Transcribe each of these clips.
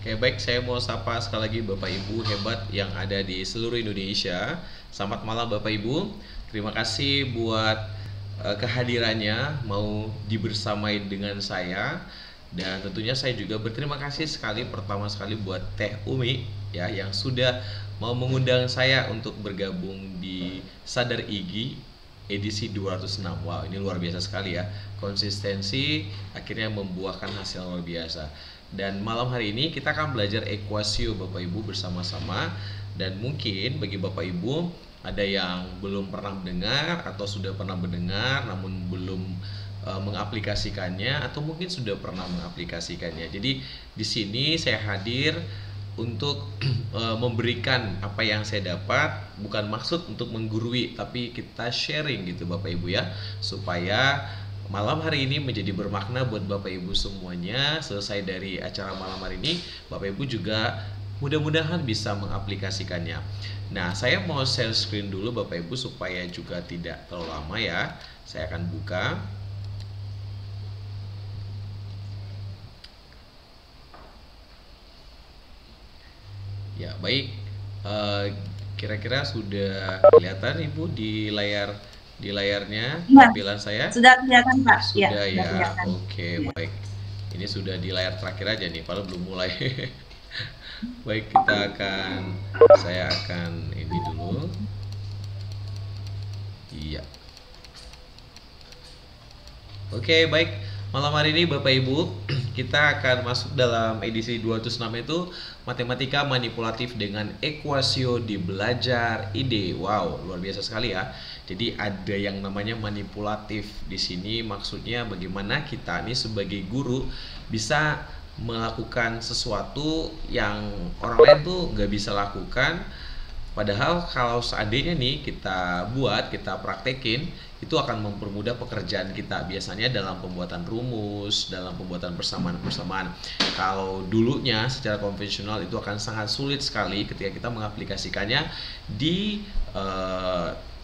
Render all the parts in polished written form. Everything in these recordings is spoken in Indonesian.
Oke, baik, saya mau sapa sekali lagi Bapak Ibu hebat yang ada di seluruh Indonesia. Selamat malam Bapak Ibu. Terima kasih buat kehadirannya mau dibersamai dengan saya. Dan tentunya saya juga berterima kasih sekali pertama sekali buat Teh Umi ya yang sudah mau mengundang saya untuk bergabung di Sadar Igi edisi 206. Wow, ini luar biasa sekali ya. Konsistensi akhirnya membuahkan hasil yang luar biasa. Dan malam hari ini kita akan belajar ekuasio Bapak Ibu bersama-sama. Dan mungkin bagi Bapak Ibu ada yang belum pernah mendengar atau sudah pernah mendengar namun belum mengaplikasikannya, atau mungkin sudah pernah mengaplikasikannya. Jadi di sini saya hadir untuk memberikan apa yang saya dapat, bukan maksud untuk menggurui, tapi kita sharing gitu Bapak Ibu ya, supaya malam hari ini menjadi bermakna buat Bapak Ibu semuanya. Selesai dari acara malam hari ini, Bapak Ibu juga mudah-mudahan bisa mengaplikasikannya. Nah, saya mau share screen dulu Bapak Ibu supaya juga tidak terlalu lama ya. Saya akan buka. Ya, baik. Kira-kira sudah kelihatan Ibu di layarnya Ya, tampilan saya? sudah kelihatan Pak. Sudah Ya, sudah ya. kelihatan. Oke, Ya. baik. Ini sudah di layar terakhir aja nih, padahal belum mulai. Baik, saya akan ini dulu. Iya. Oke, baik. Malam hari ini Bapak Ibu, kita akan masuk dalam edisi 206 itu matematika manipulatif dengan ekuasio di belajar ide. Wow, luar biasa sekali ya. Jadi ada yang namanya manipulatif di sini, maksudnya bagaimana kita nih sebagai guru bisa melakukan sesuatu yang orang lain tuh nggak bisa lakukan. Padahal kalau seandainya nih kita praktekin, itu akan mempermudah pekerjaan kita. Biasanya dalam pembuatan rumus, dalam pembuatan persamaan-persamaan. Kalau dulunya secara konvensional itu akan sangat sulit sekali ketika kita mengaplikasikannya di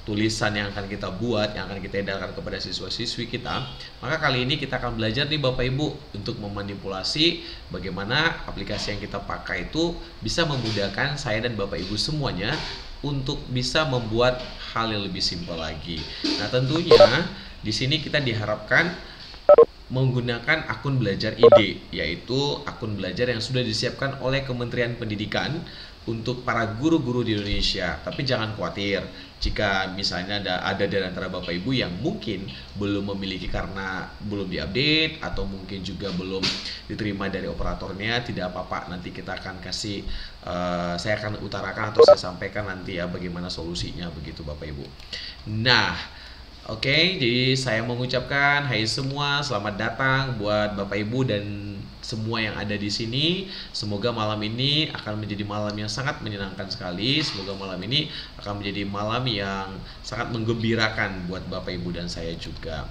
tulisan yang akan kita buat, yang akan kita edarkan kepada siswa-siswi kita. Maka kali ini kita akan belajar nih Bapak Ibu untuk memanipulasi bagaimana aplikasi yang kita pakai itu bisa memudahkan saya dan Bapak Ibu semuanya untuk bisa membuat hal yang lebih simpel lagi. Nah, tentunya di sini kita diharapkan menggunakan akun belajar ide, yaitu akun belajar yang sudah disiapkan oleh Kementerian Pendidikan untuk para guru-guru di Indonesia. Tapi jangan khawatir jika misalnya ada dari antara Bapak Ibu yang mungkin belum memiliki karena belum diupdate atau mungkin juga belum diterima dari operatornya. Tidak apa-apa, nanti kita akan kasih saya akan utarakan atau saya sampaikan nanti ya bagaimana solusinya begitu Bapak Ibu. Nah, oke, jadi saya mengucapkan hai semua, selamat datang buat Bapak Ibu dan semua yang ada di sini. Semoga malam ini akan menjadi malam yang sangat menyenangkan sekali. Semoga malam ini akan menjadi malam yang sangat menggembirakan buat Bapak Ibu dan saya juga.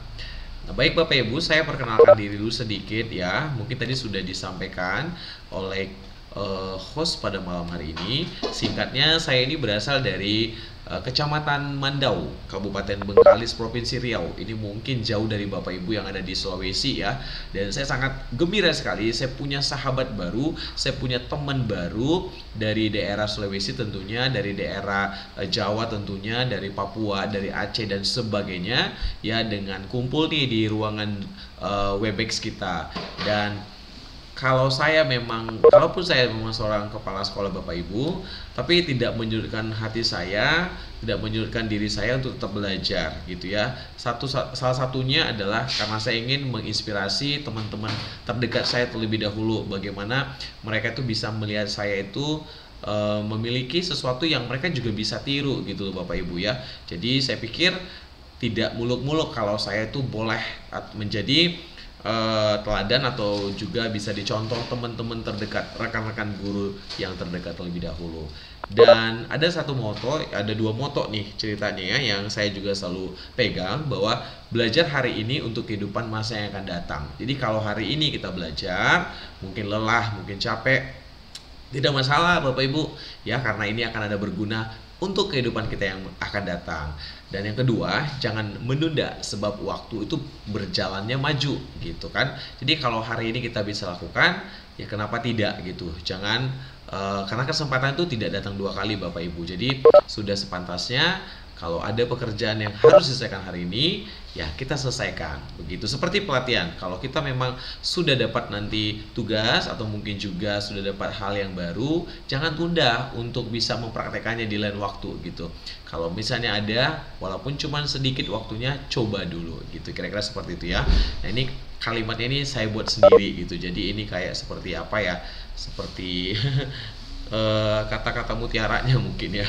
Nah, baik Bapak Ibu, saya perkenalkan diri dulu sedikit ya. Mungkin tadi sudah disampaikan oleh host pada malam hari ini. Singkatnya, saya ini berasal dari Kecamatan Mandau, Kabupaten Bengkalis, Provinsi Riau. Ini mungkin jauh dari Bapak Ibu yang ada di Sulawesi ya. Dan saya sangat gembira sekali, saya punya sahabat baru, saya punya teman baru dari daerah Sulawesi tentunya, dari daerah Jawa tentunya, dari Papua, dari Aceh dan sebagainya. Ya, dengan kumpul nih di ruangan Webex kita. Dan kalaupun saya memang seorang kepala sekolah Bapak Ibu, tapi tidak menyurutkan hati saya, tidak menyurutkan diri saya untuk tetap belajar gitu ya. Salah satunya adalah karena saya ingin menginspirasi teman-teman terdekat saya terlebih dahulu, bagaimana mereka itu bisa melihat saya itu memiliki sesuatu yang mereka juga bisa tiru gitu loh Bapak Ibu ya. Jadi saya pikir tidak muluk-muluk kalau saya itu boleh menjadi teladan atau juga bisa dicontoh teman-teman terdekat, rekan-rekan guru yang terdekat terlebih dahulu. Dan ada dua moto nih ceritanya ya, yang saya juga selalu pegang, bahwa belajar hari ini untuk kehidupan masa yang akan datang. Jadi kalau hari ini kita belajar, mungkin lelah, mungkin capek, tidak masalah Bapak Ibu ya, karena ini akan ada berguna untuk kehidupan kita yang akan datang. Dan yang kedua, jangan menunda sebab waktu itu berjalannya maju gitu kan. Jadi kalau hari ini kita bisa lakukan, ya kenapa tidak gitu. Jangan karena kesempatan itu tidak datang dua kali Bapak Ibu. Jadi sudah sepantasnya kalau ada pekerjaan yang harus diselesaikan hari ini, ya kita selesaikan. Begitu seperti pelatihan. Kalau kita memang sudah dapat nanti tugas atau mungkin juga sudah dapat hal yang baru, jangan tunda untuk bisa mempraktekannya di lain waktu gitu. Kalau misalnya ada, walaupun cuma sedikit waktunya, coba dulu gitu. Kira-kira seperti itu ya. Nah ini kalimatnya ini saya buat sendiri gitu. Jadi ini kayak seperti apa ya? Seperti kata-kata mutiaranya mungkin ya.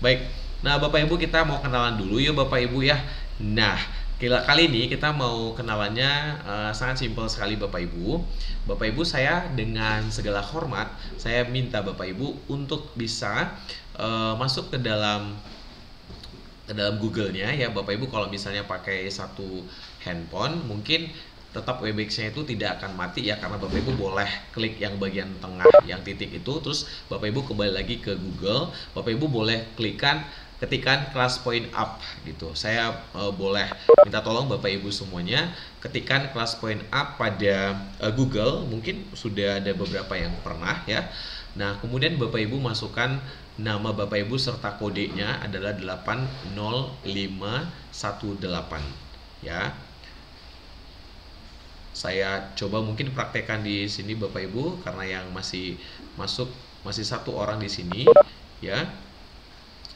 Baik. Nah, Bapak Ibu kita mau kenalan dulu yuk Bapak Ibu ya. Nah, kali ini kita mau kenalannya sangat simpel sekali Bapak Ibu. Bapak Ibu saya dengan segala hormat saya minta Bapak Ibu untuk bisa masuk ke dalam Google-nya ya Bapak Ibu. Kalau misalnya pakai satu handphone mungkin tetap Webex-nya itu tidak akan mati ya, karena Bapak Ibu boleh klik yang bagian tengah yang titik itu, terus Bapak Ibu kembali lagi ke Google. Bapak Ibu boleh ketikan kelas point up gitu. Saya boleh minta tolong Bapak Ibu semuanya ketikan kelas point up pada Google. Mungkin sudah ada beberapa yang pernah ya. Nah kemudian Bapak Ibu masukkan nama Bapak Ibu serta kodenya adalah 80518 ya. Saya coba mungkin praktekkan di sini Bapak Ibu karena yang masih satu orang di sini ya.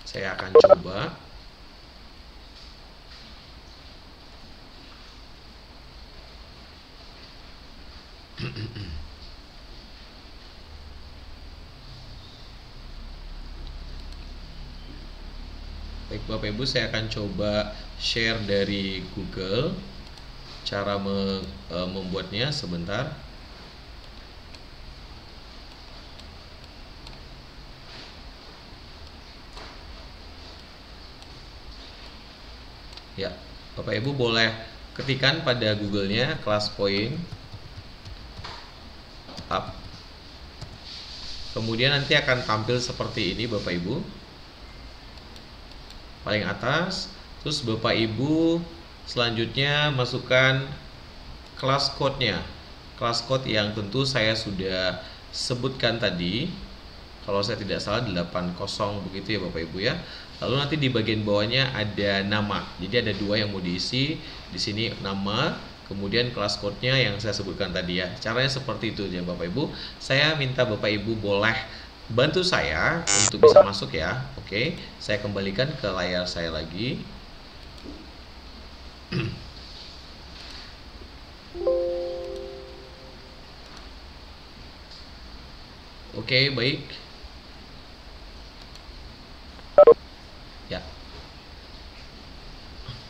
Saya akan coba. Baik Bapak Ibu, saya akan coba share dari Google. Cara membuatnya sebentar. Ya, Bapak Ibu boleh ketikan pada Google-nya kelas point up. Kemudian nanti akan tampil seperti ini Bapak Ibu. Paling atas, terus Bapak Ibu selanjutnya masukkan kelas code-nya. Kelas code yang tentu saya sudah sebutkan tadi. Kalau saya tidak salah 80 begitu ya Bapak Ibu ya. Lalu nanti di bagian bawahnya ada nama. Jadi ada dua yang mau diisi. Di sini nama, kemudian kelas code-nya yang saya sebutkan tadi ya. Caranya seperti itu ya Bapak Ibu. Saya minta Bapak Ibu boleh bantu saya untuk bisa masuk ya. Oke, saya kembalikan ke layar saya lagi. Oke, baik. Ya.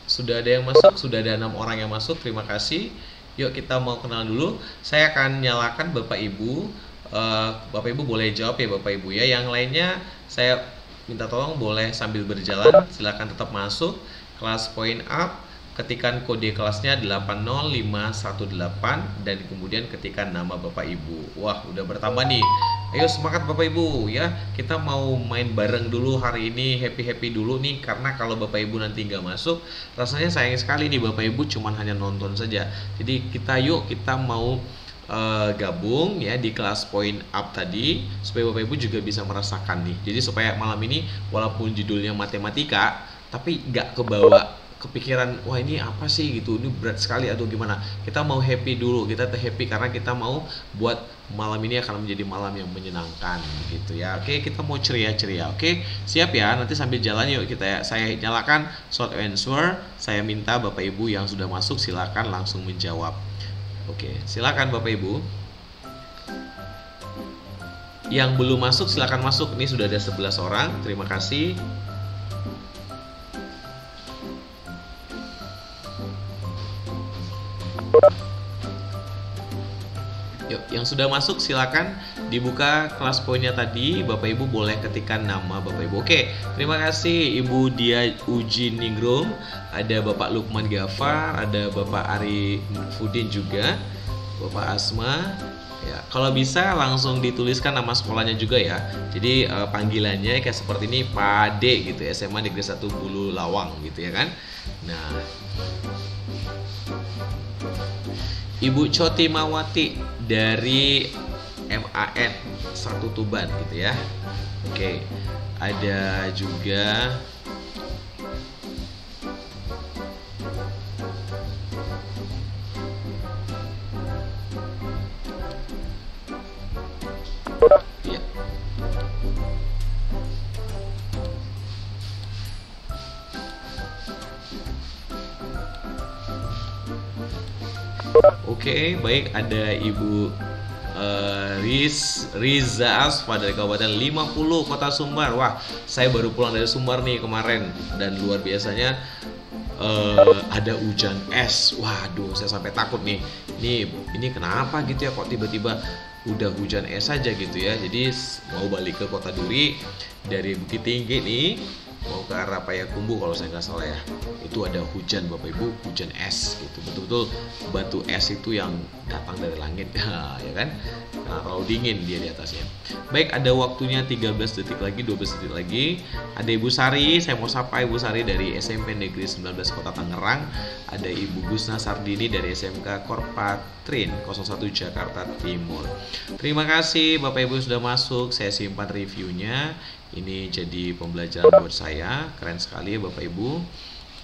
Sudah ada yang masuk, sudah ada 6 orang yang masuk. Terima kasih. Yuk kita mau kenalan dulu. Saya akan nyalakan Bapak Ibu. Bapak Ibu boleh jawab ya Bapak Ibu ya. Yang lainnya saya minta tolong boleh sambil berjalan. Silakan tetap masuk. Kelas point up. Ketikan kode kelasnya 80518 dan kemudian ketikan nama Bapak Ibu. Wah, udah bertambah nih. Ayo semangat Bapak Ibu ya. Kita mau main bareng dulu hari ini, happy-happy dulu nih, karena kalau Bapak Ibu nanti nggak masuk, rasanya sayang sekali nih Bapak Ibu cuman hanya nonton saja. Jadi kita mau gabung ya di kelas point up tadi supaya Bapak Ibu juga bisa merasakan nih. Jadi supaya malam ini walaupun judulnya matematika tapi nggak kebawa kepikiran wah ini apa sih gitu, ini berat sekali atau gimana. Kita mau happy dulu, kita happy karena kita mau buat malam ini akan menjadi malam yang menyenangkan gitu ya. Oke, kita mau ceria-ceria. Oke, siap ya. Nanti sambil jalan yuk kita ya. Saya nyalakan short answer. Saya minta Bapak Ibu yang sudah masuk silakan langsung menjawab. Oke, silakan Bapak Ibu. Yang belum masuk silakan masuk. Ini sudah ada 11 orang. Terima kasih. Yuk, yang sudah masuk silakan dibuka kelas poinnya tadi. Bapak Ibu boleh ketikkan nama Bapak Ibu. Oke, terima kasih Ibu Dia Uji Ningrum, ada Bapak Lukman Gafar, ada Bapak Ari Fudin juga, Bapak Asma, Ya, kalau bisa langsung dituliskan nama sekolahnya juga ya. Jadi panggilannya kayak seperti ini, Pak D gitu, SMA Negeri 1 Bulu Lawang gitu ya kan. Nah, Ibu Chotimawati dari MAN 1 Tuban gitu ya. Oke, ada juga ya. Oke, baik, ada Ibu Riza Asfa dari Kabupaten 50 Kota Sumbar. Wah, saya baru pulang dari Sumbar nih kemarin dan luar biasanya ada hujan es. Waduh, saya sampai takut nih. Ini kenapa gitu ya, kok tiba-tiba udah hujan es aja gitu ya. Jadi mau balik ke Kota Duri dari Bukit Tinggi nih, mau ke arah Payakumbuh kalau saya nggak salah ya. Itu ada hujan Bapak Ibu, hujan es gitu. Betul-betul batu es itu yang datang dari langit ya kan. Karena terlalu dingin dia di atasnya. Baik, ada waktunya 13 detik lagi, 12 detik lagi. Ada Ibu Sari, saya mau sapa Ibu Sari dari SMP Negeri 19 Kota Tangerang. Ada Ibu Gusna Sardini dari SMK Korpatrin 01 Jakarta Timur. Terima kasih Bapak Ibu sudah masuk. Saya simpan reviewnya. Ini jadi pembelajaran buat saya. Keren sekali ya Bapak Ibu.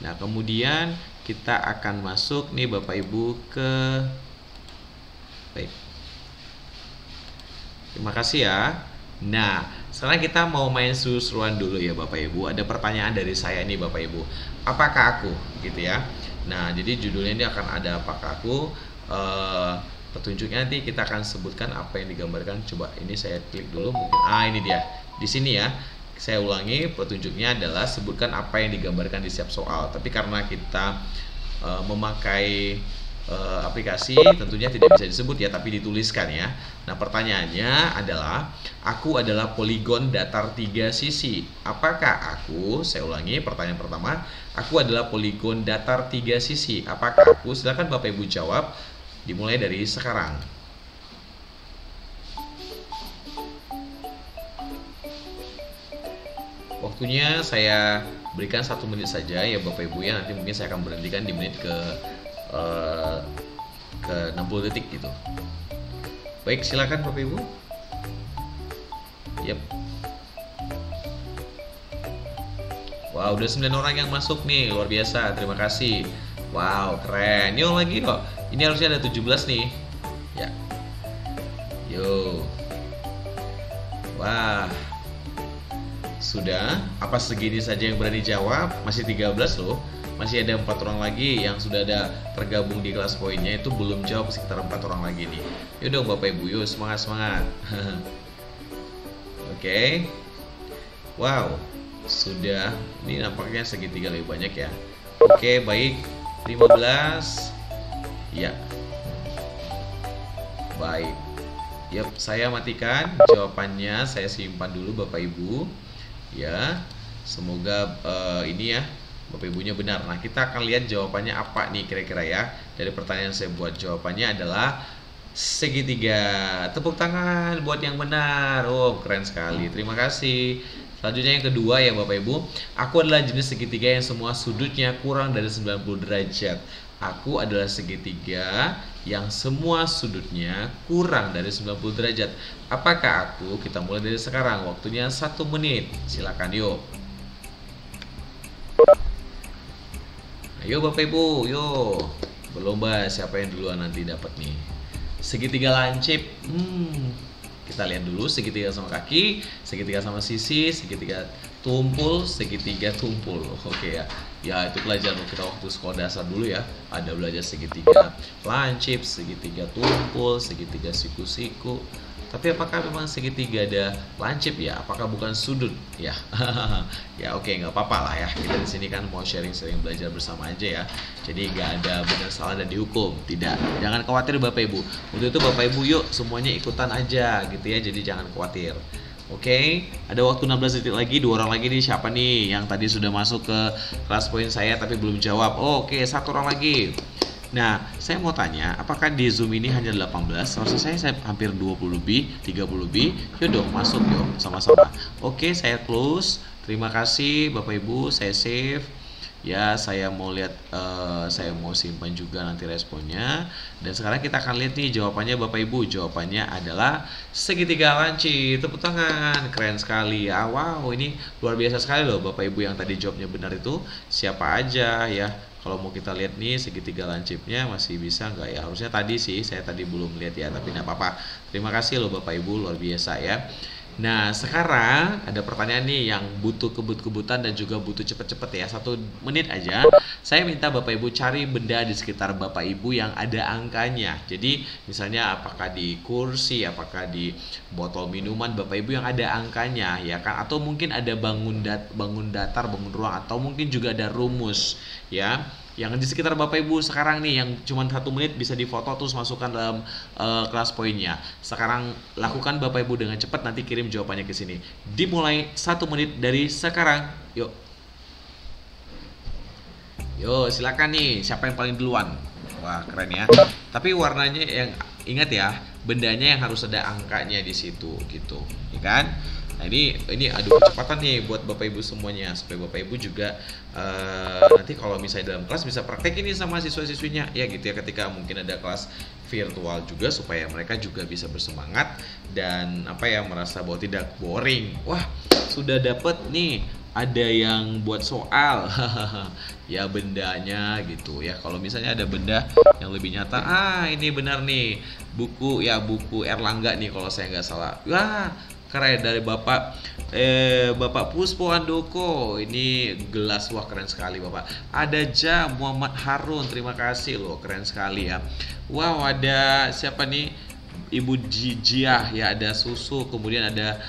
Nah, kemudian kita akan masuk nih Bapak Ibu ke baik. Terima kasih ya. Nah, sekarang kita mau main seru-seruan dulu ya Bapak Ibu. Ada pertanyaan dari saya nih Bapak Ibu. Apakah aku? Gitu ya. Nah, jadi judulnya ini akan ada apakah aku. Petunjuknya nanti kita akan sebutkan apa yang digambarkan. Coba ini saya klik dulu mungkin. Ini dia. Di sini ya. Saya ulangi, petunjuknya adalah sebutkan apa yang digambarkan di setiap soal. Tapi karena kita memakai aplikasi, tentunya tidak bisa disebut ya, tapi dituliskan ya. Nah, pertanyaannya adalah, aku adalah poligon datar 3 sisi. Apakah aku? Saya ulangi, pertanyaan pertama, aku adalah poligon datar 3 sisi. Apakah aku? Silakan Bapak Ibu jawab. Dimulai dari sekarang. Waktunya saya berikan 1 menit saja ya Bapak Ibu ya. Nanti mungkin saya akan berhentikan di menit ke 60 detik gitu. Baik, silakan Bapak Ibu. Yep. Wow, udah 9 orang yang masuk nih, luar biasa. Terima kasih. Wow, keren. Yo lagi kok. Ini harusnya ada 17 nih. Ya. Yo. Wah. Sudah, apa segini saja yang berani jawab? Masih 13 loh. Masih ada 4 orang lagi yang sudah ada tergabung di kelas poinnya, itu belum jawab sekitar 4 orang lagi nih. Yaudah Bapak Ibu, yuk semangat-semangat. Oke. Wow, sudah. Ini nampaknya segitiga lebih banyak ya. Oke, baik. 15. Ya. Baik. Yap, saya matikan jawabannya, saya simpan dulu Bapak Ibu. Ya, semoga ini ya Bapak Ibunya benar. Nah, kita akan lihat jawabannya apa nih kira-kira ya. Dari pertanyaan saya buat, jawabannya adalah segitiga. Tepuk tangan buat yang benar. Oh, keren sekali. Terima kasih. Selanjutnya yang kedua ya Bapak Ibu. Aku adalah jenis segitiga yang semua sudutnya kurang dari 90 derajat. Aku adalah segitiga yang semua sudutnya kurang dari 90 derajat. Apakah aku? Kita mulai dari sekarang. Waktunya 1 menit. Silakan yuk. Ayo Bapak Ibu, yuk. Berlomba siapa yang duluan nanti dapat nih. Segitiga lancip. Kita lihat dulu segitiga sama kaki, segitiga sama sisi, segitiga tumpul, segitiga tumpul. Oke ya. Ya, itu pelajaran kita waktu sekolah dasar dulu ya. Ada belajar segitiga lancip, segitiga tumpul, segitiga siku-siku. Tapi apakah memang segitiga ada lancip ya? Apakah bukan sudut ya? Ya oke, nggak apa-apa lah ya. Kita di sini kan mau sharing-sharing belajar bersama aja ya. Jadi nggak ada benar salah dan dihukum. Tidak. Jangan khawatir Bapak Ibu. Untuk itu Bapak Ibu yuk semuanya ikutan aja gitu ya. Jadi jangan khawatir. Oke, ada waktu 16 detik lagi, 2 orang lagi nih. Siapa nih yang tadi sudah masuk ke kelas poin saya tapi belum jawab? Oke, 1 orang lagi. Nah, saya mau tanya, apakah di Zoom ini hanya 18? Seharusnya saya hampir 20 lebih, 30 lebih. Yuk dong, masuk yuk, sama-sama. Oke, saya close. Terima kasih Bapak Ibu, saya save. Ya, saya mau lihat, saya mau simpan juga nanti responnya. Dan sekarang kita akan lihat nih jawabannya Bapak Ibu. Jawabannya adalah segitiga lancip. Tepuk tangan, keren sekali. Ah, wow, ini luar biasa sekali loh Bapak Ibu yang tadi jawabnya benar itu. Siapa aja ya? Kalau mau kita lihat nih segitiga lancipnya masih bisa nggak ya? Harusnya tadi sih, saya tadi belum lihat ya, tapi nggak apa-apa. Terima kasih loh Bapak Ibu, luar biasa ya. Nah, sekarang ada pertanyaan nih yang butuh kebut-kebutan dan juga butuh cepet-cepet ya. 1 menit aja. Saya minta Bapak Ibu cari benda di sekitar Bapak Ibu yang ada angkanya. Jadi, misalnya apakah di kursi, apakah di botol minuman Bapak Ibu yang ada angkanya ya kan? Atau mungkin ada bangun datar, bangun ruang, atau mungkin juga ada rumus ya. Yang di sekitar Bapak Ibu sekarang nih yang cuma 1 menit bisa difoto terus masukkan dalam kelas poinnya. Sekarang lakukan Bapak Ibu dengan cepat, nanti kirim jawabannya ke sini. Dimulai 1 menit dari sekarang. Yuk. Yuk, silakan nih. Siapa yang paling duluan? Wah, keren ya. Tapi warnanya yang ingat ya, bendanya yang harus ada angkanya di situ gitu, ya kan? Nah, ini adu kecepatan nih buat Bapak Ibu semuanya supaya Bapak Ibu juga nanti kalau misalnya dalam kelas bisa praktek ini sama siswa-siswinya ya gitu ya, ketika mungkin ada kelas virtual juga supaya mereka juga bisa bersemangat dan apa ya, merasa bahwa tidak boring. Wah, sudah dapat nih, ada yang buat soal ya bendanya gitu ya. Kalau misalnya ada benda yang lebih nyata, ini benar nih, buku Erlangga nih kalau saya nggak salah. Wah, keren, dari Bapak Puspo Andoko. Ini gelas, wah keren sekali Bapak. Ada jam Muhammad Harun, terima kasih loh, keren sekali ya. Wow, ada siapa nih, Ibu Jijiah ya, ada susu, kemudian ada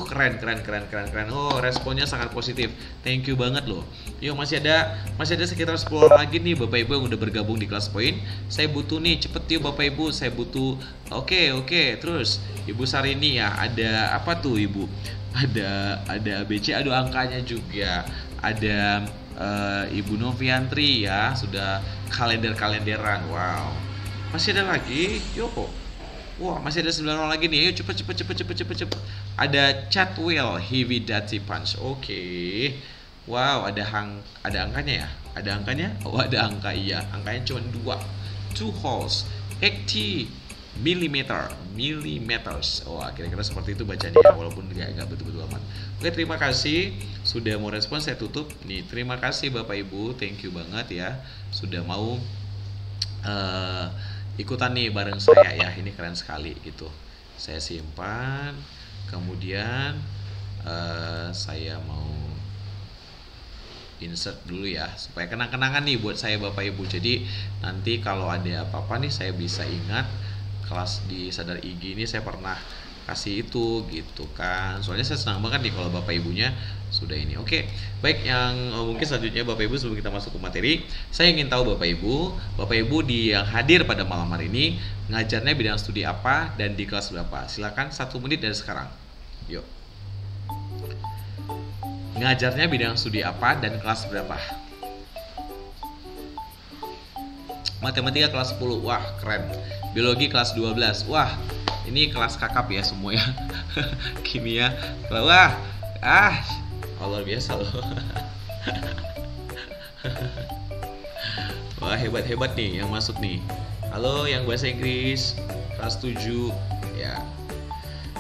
keren. Oh, responnya sangat positif. Thank you banget loh. Yuk, masih ada sekitar 10 orang lagi nih Bapak Ibu yang udah bergabung di kelas poin. Saya butuh nih, cepet yuk Bapak Ibu, saya butuh. Oke. Terus Ibu Sarini ya, ada apa tuh Ibu? Ada ABC, ada angkanya juga. Ada Ibu Noviantri ya, sudah kalenderan. Wow. Masih ada lagi? Yuk. Wah, masih ada 9 orang lagi nih. Ayo cepet. Ada Chatwell Heavy Punch. Oke. Wow, ada angkanya ya? Ada angkanya? Oh, ada angka, iya. Angkanya cuma 2 holes 80 millimeters. Wah, kira-kira seperti itu bacanya ya, walaupun nggak betul-betul amat. Oke, terima kasih sudah mau respon. Saya tutup nih. Terima kasih Bapak Ibu, thank you banget ya sudah mau ikutan nih bareng saya ya. Ini keren sekali gitu. Saya simpan, kemudian saya mau insert dulu ya supaya kenang-kenangan nih buat saya Bapak Ibu. Jadi nanti kalau ada apa-apa nih saya bisa ingat, kelas di Sadar IG ini saya pernah kasih itu gitu kan. Soalnya saya senang banget nih kalau Bapak Ibunya sudah ini. Oke, baik, yang mungkin selanjutnya Bapak Ibu, sebelum kita masuk ke materi, saya ingin tahu Bapak Ibu di yang hadir pada malam hari ini ngajarnya bidang studi apa dan di kelas berapa? Silakan 1 menit dari sekarang. Yuk. Ngajarnya bidang studi apa dan kelas berapa? Matematika kelas 10. Wah, keren. Biologi kelas 12. Wah, ini kelas kakap ya semua ya. Kimia. Wah, luar biasa loh. Wah, hebat nih yang masuk nih. Halo yang bahasa Inggris kelas 7 ya.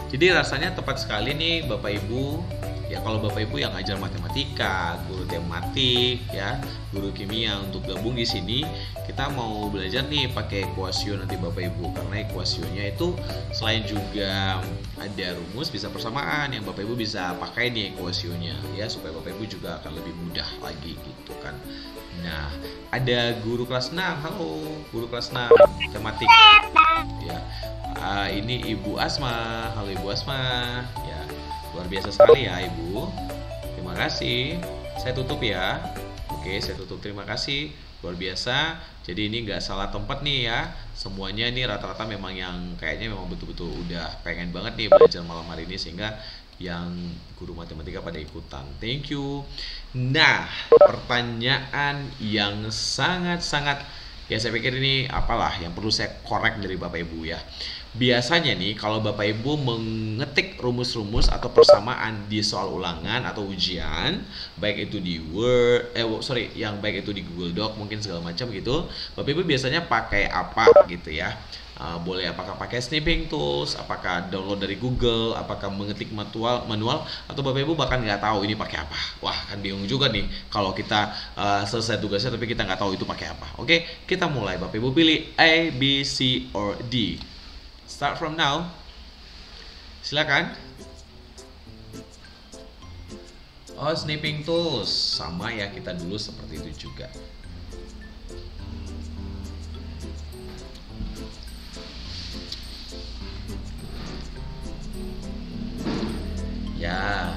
Jadi rasanya tepat sekali nih Bapak Ibu. Ya, kalau Bapak Ibu yang ngajar matematika, guru tematik ya, guru kimia, untuk gabung di sini kita mau belajar nih pakai ekuasio nanti Bapak Ibu. Karena ekuasionya itu selain juga ada rumus, bisa persamaan yang Bapak Ibu bisa pakai nih ekuasionya ya, supaya Bapak Ibu juga akan lebih mudah lagi gitu kan. Nah, ada guru kelas 6. Halo, guru kelas 6 tematik. Ya. Ini Ibu Asma. Halo Ibu Asma. Ya. Luar biasa sekali ya Ibu. Terima kasih. Saya tutup ya. Oke, saya tutup. Terima kasih. Luar biasa. Jadi ini nggak salah tempat nih ya. Semuanya ini rata-rata memang yang kayaknya memang betul-betul udah pengen banget nih belajar malam hari ini, sehingga yang guru matematika pada ikutan. Thank you. Nah, pertanyaan yang sangat-sangat Ya saya pikir ini apalah yang perlu saya korek dari Bapak Ibu ya. Biasanya nih kalau Bapak Ibu mengetik rumus-rumus atau persamaan di soal ulangan atau ujian, baik itu di Word, yang baik itu di Google Doc mungkin segala macam gitu, Bapak Ibu biasanya pakai apa gitu ya? Boleh apakah pakai snipping tools, apakah download dari Google, apakah mengetik manual, atau Bapak Ibu bahkan nggak tahu ini pakai apa. Wah, kan bingung juga nih kalau kita selesai tugasnya tapi kita nggak tahu itu pakai apa. Oke, kita mulai. Bapak Ibu pilih A, B, C, or D. Start from now. Silakan. Oh, snipping tools sama ya, kita dulu seperti itu juga. Ya,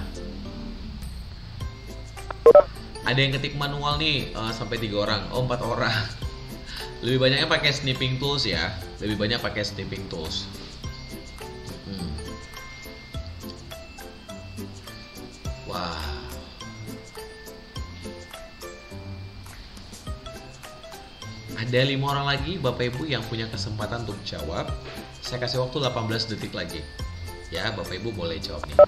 ada yang ketik manual nih sampai 3 orang, 4 orang. Lebih banyaknya pakai snipping tools ya, lebih banyak pakai snipping tools. Wah, ada 5 orang lagi Bapak Ibu yang punya kesempatan untuk jawab. Saya kasih waktu 18 detik lagi. Ya, Bapak Ibu boleh jawab nih.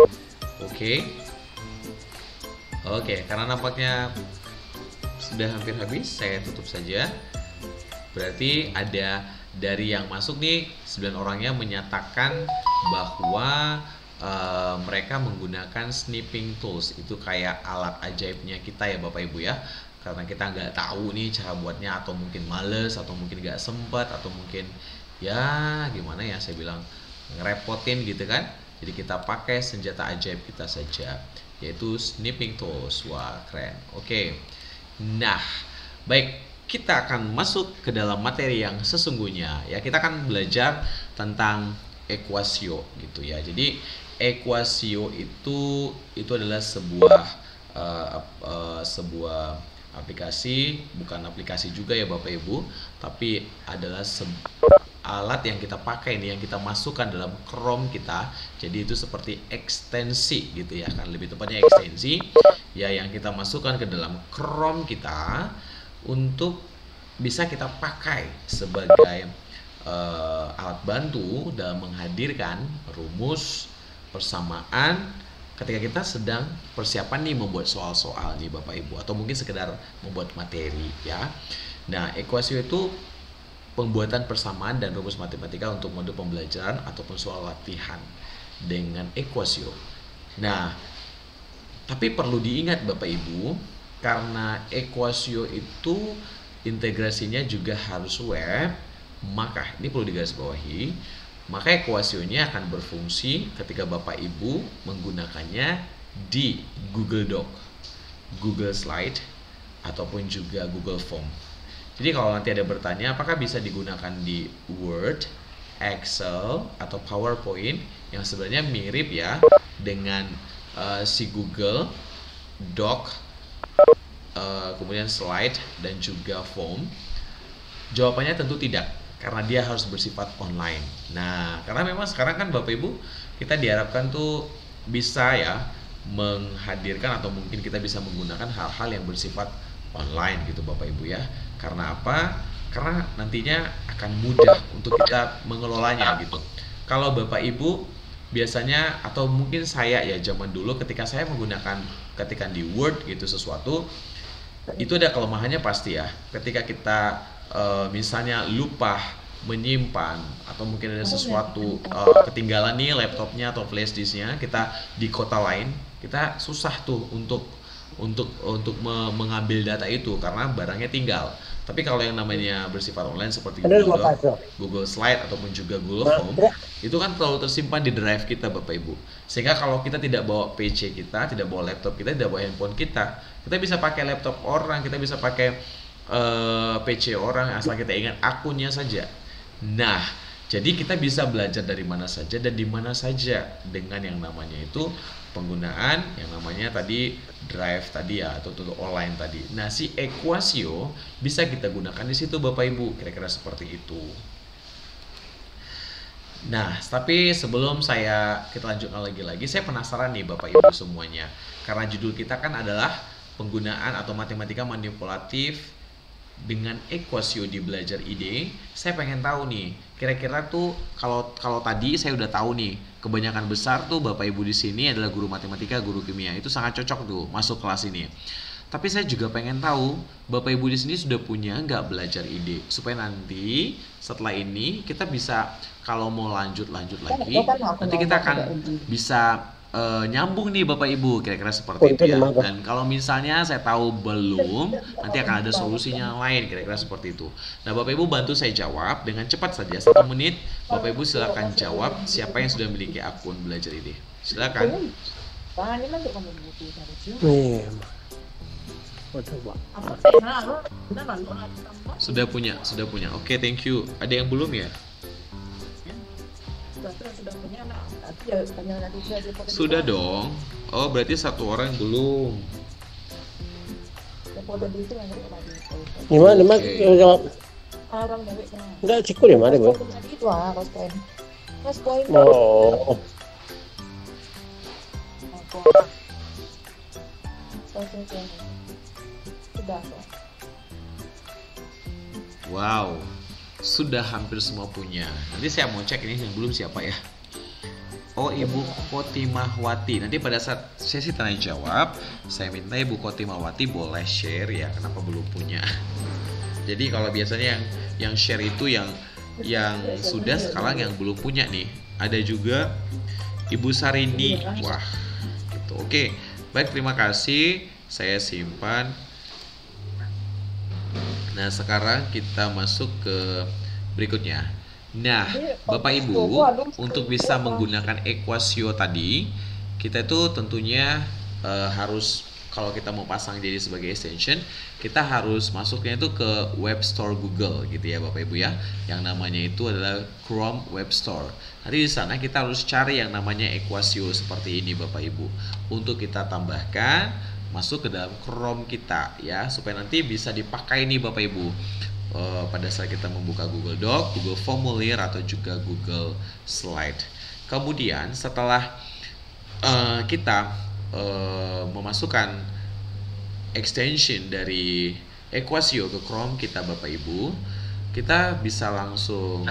Oke, karena nampaknya sudah hampir habis, saya tutup saja. Berarti ada dari yang masuk nih 9 orangnya menyatakan bahwa mereka menggunakan snipping tools. Itu kayak alat ajaibnya kita ya Bapak Ibu ya. Karena kita nggak tahu nih cara buatnya, atau mungkin males, atau mungkin nggak sempat, atau mungkin ya gimana ya saya bilang ngerepotin gitu kan. Jadi kita pakai senjata ajaib kita saja, yaitu snipping tools. Wah, keren. Oke. Nah, baik, kita akan masuk ke dalam materi yang sesungguhnya. Ya, kita akan belajar tentang ekuasio gitu ya. Jadi, ekuasio itu adalah sebuah aplikasi, bukan aplikasi juga ya Bapak Ibu, tapi adalah alat yang kita pakai nih, yang kita masukkan dalam Chrome kita. Jadi itu seperti ekstensi gitu ya, kan lebih tepatnya ekstensi ya, yang kita masukkan ke dalam Chrome kita untuk bisa kita pakai sebagai alat bantu dalam menghadirkan rumus, persamaan ketika kita sedang persiapan nih membuat soal-soal nih Bapak Ibu, atau mungkin sekedar membuat materi ya. Nah, ekuasio itu pembuatan persamaan dan rumus matematika untuk mode pembelajaran ataupun soal latihan dengan ekuasio. Nah, tapi perlu diingat Bapak Ibu, karena ekuasio itu integrasinya juga harus web, maka ini perlu digarisbawahi, maka ekuasionya akan berfungsi ketika Bapak Ibu menggunakannya di Google Doc, Google Slide, ataupun juga Google Form. Jadi kalau nanti ada bertanya apakah bisa digunakan di Word, Excel, atau PowerPoint, yang sebenarnya mirip ya dengan si Google Doc, kemudian Slide, dan juga Form, jawabannya tentu tidak, karena dia harus bersifat online. Nah, karena memang sekarang kan Bapak Ibu, kita diharapkan tuh bisa ya menghadirkan, atau mungkin kita bisa menggunakan hal-hal yang bersifat online gitu Bapak Ibu ya. Karena apa? Karena nantinya akan mudah untuk kita mengelolanya gitu. Kalau Bapak Ibu biasanya, atau mungkin saya ya zaman dulu ketika saya menggunakan ketikan di Word gitu sesuatu, itu ada kelemahannya pasti ya. Ketika kita misalnya lupa menyimpan, atau mungkin ada sesuatu ketinggalan nih laptopnya atau flash disknya, kita di kota lain, kita susah tuh untuk mengambil data itu karena barangnya tinggal. Tapi kalau yang namanya bersifat online seperti Google Doc, Google Slide, ataupun juga Google Form, itu kan selalu tersimpan di drive kita Bapak Ibu. Sehingga kalau kita tidak bawa PC kita, tidak bawa laptop kita, tidak bawa handphone kita bisa pakai laptop orang, kita bisa pakai PC orang, asal kita ingat akunnya saja. Nah, jadi kita bisa belajar dari mana saja dan di mana saja dengan yang namanya itu penggunaan yang namanya tadi drive tadi ya, atau online tadi. Nah, si ekuasio bisa kita gunakan di situ Bapak Ibu, kira-kira seperti itu. Nah, tapi sebelum kita lanjutkan lagi, saya penasaran nih Bapak Ibu semuanya, karena judul kita kan adalah penggunaan atau matematika manipulatif dengan Equasio di Belajar Ide, saya pengen tahu nih, kira-kira tuh kalau tadi saya udah tahu nih, kebanyakan besar tuh Bapak Ibu di sini adalah guru matematika, guru kimia, itu sangat cocok tuh masuk kelas ini. Tapi saya juga pengen tahu Bapak Ibu di sini sudah punya nggak Belajar Ide, supaya nanti setelah ini kita bisa kalau mau lanjut lagi, nanti kita akan bisa nyambung nih Bapak Ibu, kira-kira seperti itu ya. Dan kalau misalnya saya tahu belum, nanti akan ada solusinya yang lain, kira-kira seperti itu. Nah Bapak Ibu bantu saya jawab dengan cepat saja, 1 menit. Bapak Ibu silakan jawab siapa yang sudah memiliki akun Belajar Ide. Silakan. Sudah punya. Oke, thank you. Ada yang belum ya? Sudah dong. Oh, berarti 1 orang yang belum. Gimana, Mak? Jawab. Enggak, cikgu di mana, Bu? Oh. Wow, sudah hampir semua punya. Nanti saya mau cek ini yang belum siapa ya. Oh, Ibu Kotimahwati. Nanti pada saat sesi tanya jawab, saya minta Ibu Kotimahwati boleh share ya, kenapa belum punya. Jadi kalau biasanya yang share itu yang sudah, sekarang yang belum punya nih. Ada juga Ibu Sarini. Wah, gitu. Oke, baik, terima kasih. Saya simpan. Nah, sekarang kita masuk ke berikutnya. Nah, Bapak Ibu, untuk bisa menggunakan Equasio tadi, kita itu tentunya harus, kalau kita mau pasang jadi sebagai extension, kita harus masuknya itu ke web store Google gitu ya Bapak Ibu ya. Yang namanya itu adalah Chrome Web Store. Nanti di sana kita harus cari yang namanya Equasio seperti ini Bapak Ibu. Untuk kita tambahkan masuk ke dalam Chrome kita ya, supaya nanti bisa dipakai nih Bapak Ibu. Pada saat kita membuka Google Doc, Google Formulir, atau juga Google Slide. Kemudian setelah kita memasukkan extension dari Equasio ke Chrome kita Bapak Ibu, kita bisa langsung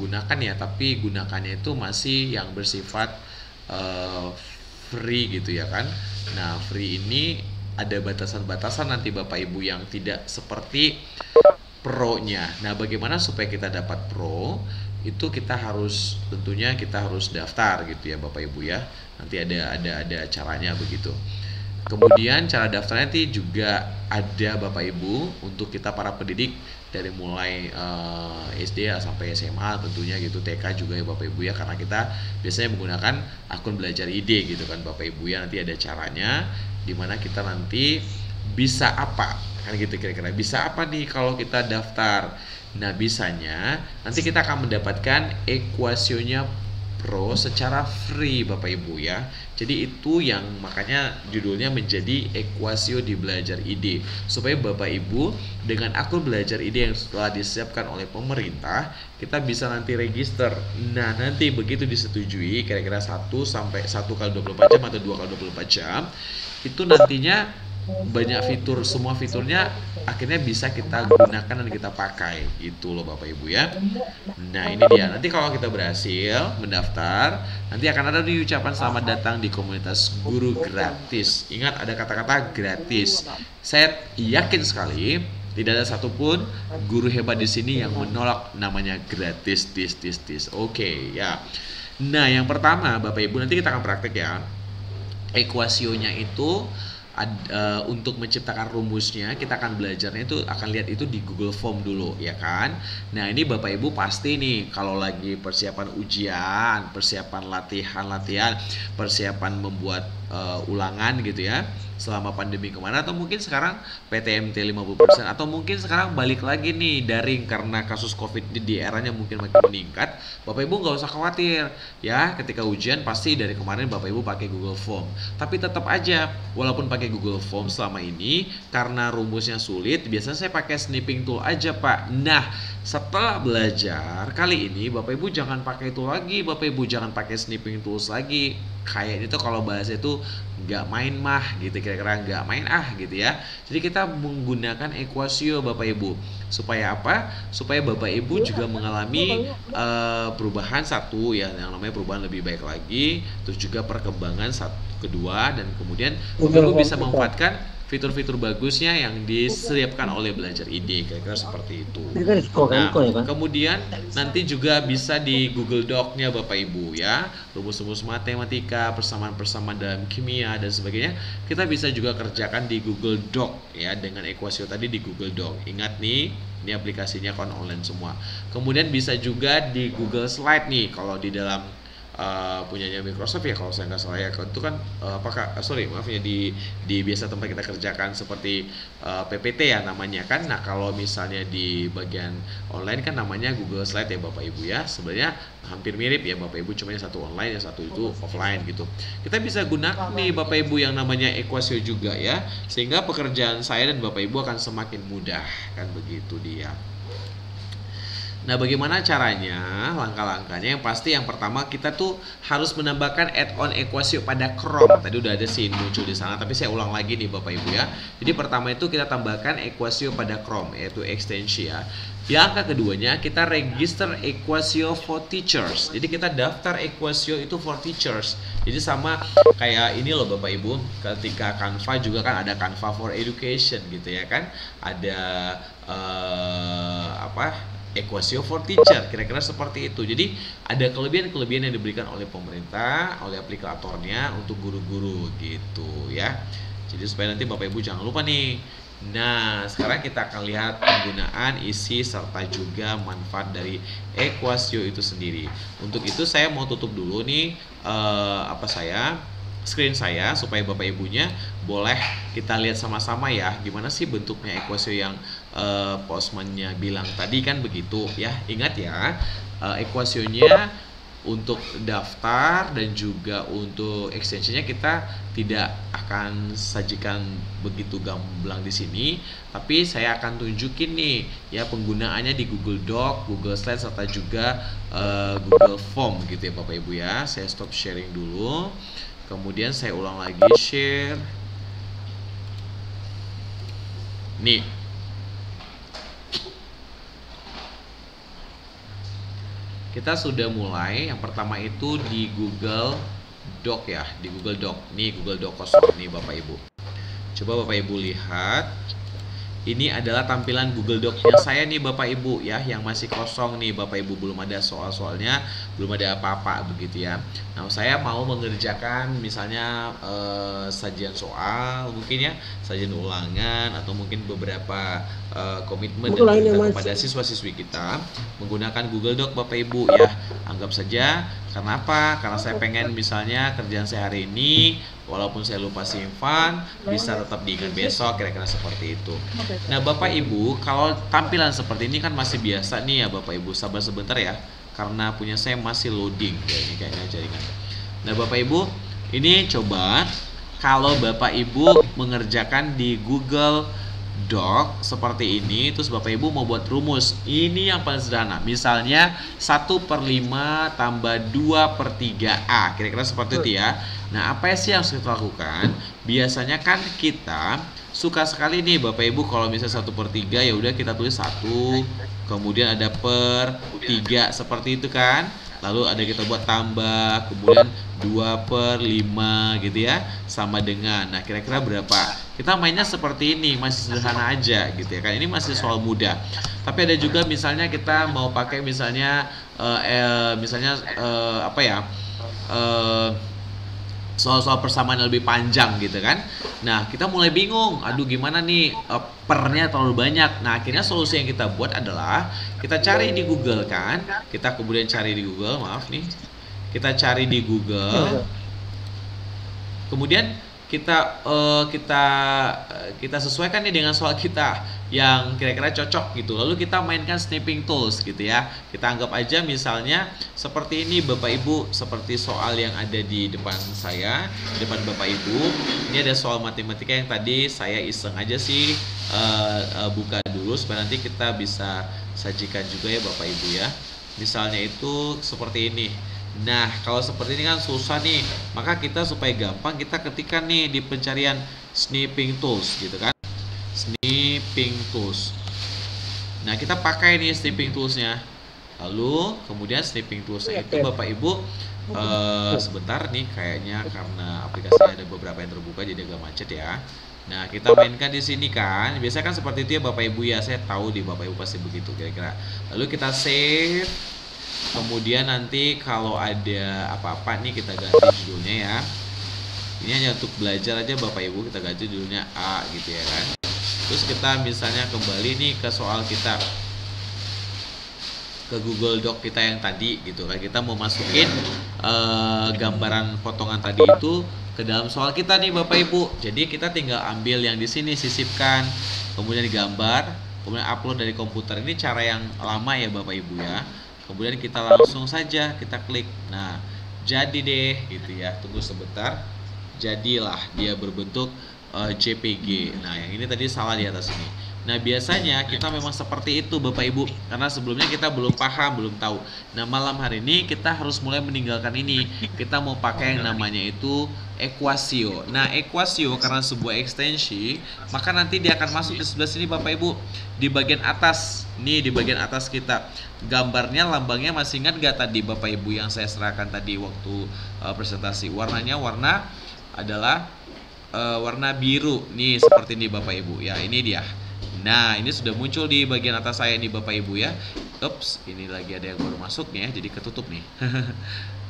gunakan ya, tapi gunakannya itu masih yang bersifat free gitu ya kan. Nah, free ini ada batasan-batasan nanti Bapak Ibu yang tidak seperti Pro-nya. Nah, bagaimana supaya kita dapat Pro? Itu kita harus, tentunya kita harus daftar gitu ya Bapak Ibu ya. Nanti ada caranya begitu. Kemudian cara daftarnya nanti juga ada Bapak Ibu untuk kita para pendidik dari mulai SD sampai SMA tentunya gitu, TK juga ya Bapak Ibu ya, karena kita biasanya menggunakan akun Belajar Ide gitu kan Bapak Ibu ya. Nanti ada caranya dimana kita nanti bisa apa kan gitu, kira-kira bisa apa nih kalau kita daftar. Nah, bisanya nanti kita akan mendapatkan Equasionya Pro secara free Bapak Ibu ya. Jadi itu yang makanya judulnya menjadi Equasio di Belajar Ide, supaya Bapak Ibu dengan akun Belajar Ide yang telah disiapkan oleh pemerintah, kita bisa nanti register. Nah, nanti begitu disetujui kira-kira 1 kali 24 jam atau 2 kali 24 jam, itu nantinya banyak fitur, semua fiturnya akhirnya bisa kita gunakan dan kita pakai gitu loh Bapak Ibu ya. Nah, ini dia, nanti kalau kita berhasil mendaftar, nanti akan ada di ucapan selamat datang di komunitas guru gratis. Ingat, ada kata-kata gratis. Saya yakin sekali tidak ada satupun guru hebat di sini yang menolak namanya gratis. Oke ya. Nah, yang pertama Bapak Ibu, nanti kita akan praktek ya. Ekuasionya itu untuk menciptakan rumusnya, kita akan belajarnya itu, akan lihat itu di Google Form dulu ya kan. Nah, ini Bapak Ibu pasti nih kalau lagi persiapan ujian, persiapan latihan, persiapan membuat ulangan gitu ya selama pandemi kemarin, atau mungkin sekarang PTMT 50%, atau mungkin sekarang balik lagi nih daring karena kasus COVID di eranya mungkin makin meningkat. Bapak Ibu nggak usah khawatir ya, ketika ujian pasti dari kemarin Bapak Ibu pakai Google Form. Tapi tetap aja walaupun pakai Google Form selama ini, karena rumusnya sulit, biasanya saya pakai snipping tool aja Pak. Nah, setelah belajar kali ini Bapak Ibu jangan pakai itu lagi, Bapak Ibu jangan pakai snipping tools lagi. Kayaknya itu kalau bahasa itu itu nggak main mah gitu, kira-kira nggak main gitu ya. Jadi kita menggunakan Equasio Bapak Ibu. Supaya apa? Supaya Bapak Ibu juga mengalami perubahan satu ya, yang namanya perubahan lebih baik lagi, terus juga perkembangan kedua, dan kemudian Bapak Ibu bisa memanfaatkan fitur-fitur bagusnya yang disiapkan oleh Belajar ID, kira-kira seperti itu. Nah, kemudian nanti juga bisa di Google Doc-nya Bapak Ibu ya, rumus-rumus matematika, persamaan-persamaan dalam kimia dan sebagainya, kita bisa juga kerjakan di Google Doc ya, dengan Equasio tadi di Google Doc. Ingat nih, ini aplikasinya kan online semua. Kemudian bisa juga di Google Slide nih, kalau di dalam punyanya Microsoft ya, kalau saya nggak salah ya, itu kan maaf ya, di biasa tempat kita kerjakan seperti PPT ya namanya kan. Nah, kalau misalnya di bagian online kan namanya Google Slide ya Bapak Ibu ya. Sebenarnya hampir mirip ya Bapak Ibu, cuma yang satu online, yang satu itu offline gitu. Kita bisa gunakan nih Bapak Ibu yang namanya Equasio juga ya, sehingga pekerjaan saya dan Bapak Ibu akan semakin mudah, kan begitu dia. Nah, bagaimana caranya? Langkah-langkahnya yang pasti yang pertama kita tuh harus menambahkan add-on Equasio pada Chrome. Tadi udah ada sih muncul di sana, tapi saya ulang lagi nih Bapak Ibu ya. Jadi pertama itu kita tambahkan Equasio pada Chrome, yaitu extension ya. Yang keduanya kita register Equasio for Teachers. Jadi kita daftar Equasio itu for Teachers. Jadi sama kayak ini loh Bapak Ibu, ketika Canva juga kan ada Canva for Education gitu ya kan. Ada Equasio for Teacher, kira-kira seperti itu. Jadi ada kelebihan-kelebihan yang diberikan oleh pemerintah, oleh aplikatornya untuk guru-guru gitu ya. Jadi supaya nanti Bapak Ibu jangan lupa nih. Nah, sekarang kita akan lihat penggunaan, isi, serta juga manfaat dari Equasio itu sendiri. Untuk itu saya mau tutup dulu nih screen saya, supaya Bapak Ibunya boleh kita lihat sama-sama ya, gimana sih bentuknya Equasio yang Postman-nya bilang tadi kan begitu ya. Ingat ya, Equasio-nya untuk daftar dan juga untuk extension-nya kita tidak akan sajikan begitu gamblang di sini, tapi saya akan tunjukin nih ya penggunaannya di Google Doc, Google Slide, serta juga Google Form gitu ya Bapak Ibu ya. Saya stop sharing dulu. Kemudian saya ulang lagi share. Nih. Kita sudah mulai. Yang pertama itu di Google Doc ya, di Google Doc. Nih Google Doc kosong nih Bapak Ibu. Coba Bapak Ibu lihat. Ini adalah tampilan Google Doc-nya saya nih Bapak Ibu ya, yang masih kosong nih Bapak Ibu, belum ada soal-soalnya, belum ada apa-apa begitu ya. Nah, saya mau mengerjakan misalnya sajian soal mungkin ya, sajian ulangan, atau mungkin beberapa komitmen kepada siswa-siswi kita menggunakan Google Doc Bapak Ibu ya. Anggap saja, karena apa? Karena saya pengen misalnya kerjaan saya hari ini, walaupun saya lupa simpan, bisa tetap diingat besok, kira-kira seperti itu. Nah Bapak Ibu, kalau tampilan seperti ini kan masih biasa nih ya Bapak Ibu, sabar sebentar ya, karena punya saya masih loading ya, ini kayaknya jaringan. Nah Bapak Ibu, ini coba kalau Bapak Ibu mengerjakan di Google Doc seperti ini, terus Bapak Ibu mau buat rumus, ini yang paling sederhana, misalnya 1/5 tambah 2/3A, kira-kira seperti itu ya. Nah, apa sih yang harus kita lakukan? Biasanya kan kita suka sekali nih Bapak Ibu, kalau misalnya 1/3 ya udah kita tulis 1, kemudian ada per 3 seperti itu kan. Lalu ada kita buat tambah, kemudian 2/5 gitu ya, sama dengan, nah kira-kira berapa? Kita mainnya seperti ini, masih sederhana aja gitu ya kan, ini masih soal mudah. Tapi ada juga misalnya kita mau pakai misalnya soal-soal persamaan yang lebih panjang gitu kan. Nah, kita mulai bingung, aduh gimana nih, pernya terlalu banyak. Nah, akhirnya solusi yang kita buat adalah kita cari di Google kan. Kita kemudian cari di Google, kita cari di Google. Kemudian kita sesuaikan nih dengan soal kita yang kira-kira cocok gitu. Lalu kita mainkan snipping tools gitu ya. Kita anggap aja misalnya seperti ini Bapak Ibu, seperti soal yang ada di depan saya, di depan Bapak Ibu. Ini ada soal matematika yang tadi saya iseng aja sih buka dulu supaya nanti kita bisa sajikan juga ya Bapak Ibu ya. Misalnya itu seperti ini. Nah, kalau seperti ini kan susah nih. Maka kita supaya gampang kita ketikkan nih di pencarian snipping tools gitu kan. Snipping tools. Nah, kita pakai nih snipping toolsnya. Lalu kemudian snipping toolsnya itu Bapak Ibu sebentar nih, kayaknya karena aplikasinya ada beberapa yang terbuka jadi agak macet ya. Nah, kita mainkan di sini kan. Biasanya kan seperti itu ya Bapak Ibu ya. Saya tahu di Bapak Ibu pasti begitu kira-kira. Lalu kita save. Kemudian nanti kalau ada apa-apa nih kita ganti judulnya ya. Ini hanya untuk belajar aja Bapak Ibu, kita ganti judulnya A gitu ya kan. Terus kita misalnya kembali nih ke soal kita, ke Google Doc kita yang tadi gitu kan. Kita mau masukin gambaran potongan tadi itu ke dalam soal kita nih Bapak Ibu. Jadi kita tinggal ambil yang di sini, sisipkan, kemudian digambar, kemudian upload dari komputer. Ini cara yang lama ya Bapak Ibu ya. Kemudian kita langsung saja kita klik. Nah, jadi deh gitu ya. Tunggu sebentar. Jadilah dia berbentuk JPG. Nah, yang ini tadi salah di atas ini. Nah, biasanya kita memang seperti itu Bapak Ibu, karena sebelumnya kita belum paham, belum tahu. Nah, malam hari ini kita harus mulai meninggalkan ini. Kita mau pakai yang namanya itu Equasio. Nah, Equasio karena sebuah ekstensi, maka nanti dia akan masuk di sebelah sini Bapak Ibu, di bagian atas. Nih, di bagian atas kita. Gambarnya, lambangnya masih ingat gak tadi Bapak Ibu yang saya serahkan tadi waktu presentasi? Warnanya warna adalah warna biru. Nih, seperti ini Bapak Ibu. Ya, ini dia. Nah, ini sudah muncul di bagian atas saya nih Bapak Ibu ya. Ups, ini lagi ada yang baru masuk nih ya, jadi ketutup nih.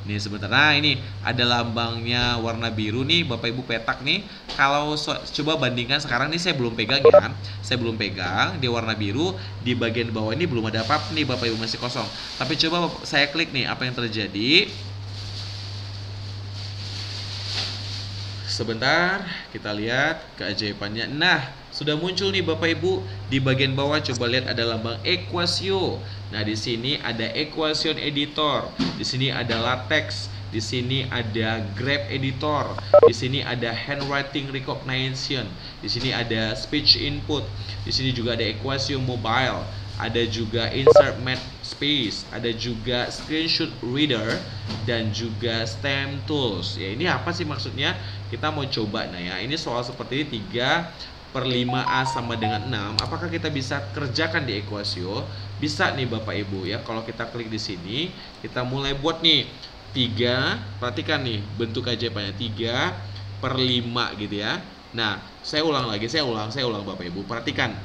Nih sebentar. Nah, ini ada lambangnya warna biru nih Bapak Ibu, petak nih. Kalau coba bandingkan sekarang nih, saya belum pegang ya. Saya belum pegang di warna biru, di bagian bawah ini belum ada apa-apa nih Bapak Ibu, masih kosong. Tapi coba saya klik nih, apa yang terjadi? Sebentar, kita lihat keajaibannya. Nah, sudah muncul nih Bapak Ibu di bagian bawah. Coba lihat ada lambang Equasio. Nah, di sini ada Equation Editor. Di sini ada LaTeX. Di sini ada Graph Editor. Di sini ada Handwriting Recognition. Di sini ada Speech Input. Di sini juga ada Equasio Mobile. Ada juga Insert Math Space. Ada juga Screenshot Reader dan juga Stem Tools. Ya, ini apa sih maksudnya? Kita mau coba. Nah ya, ini soal seperti ini, 3/5A sama dengan 6. Apakah kita bisa kerjakan di Equasio? Bisa nih Bapak Ibu ya. Kalau kita klik di sini, kita mulai buat nih 3. Perhatikan nih bentuk ajaibannya, 3/5 gitu ya. Nah, saya ulang lagi, saya ulang Bapak Ibu. Perhatikan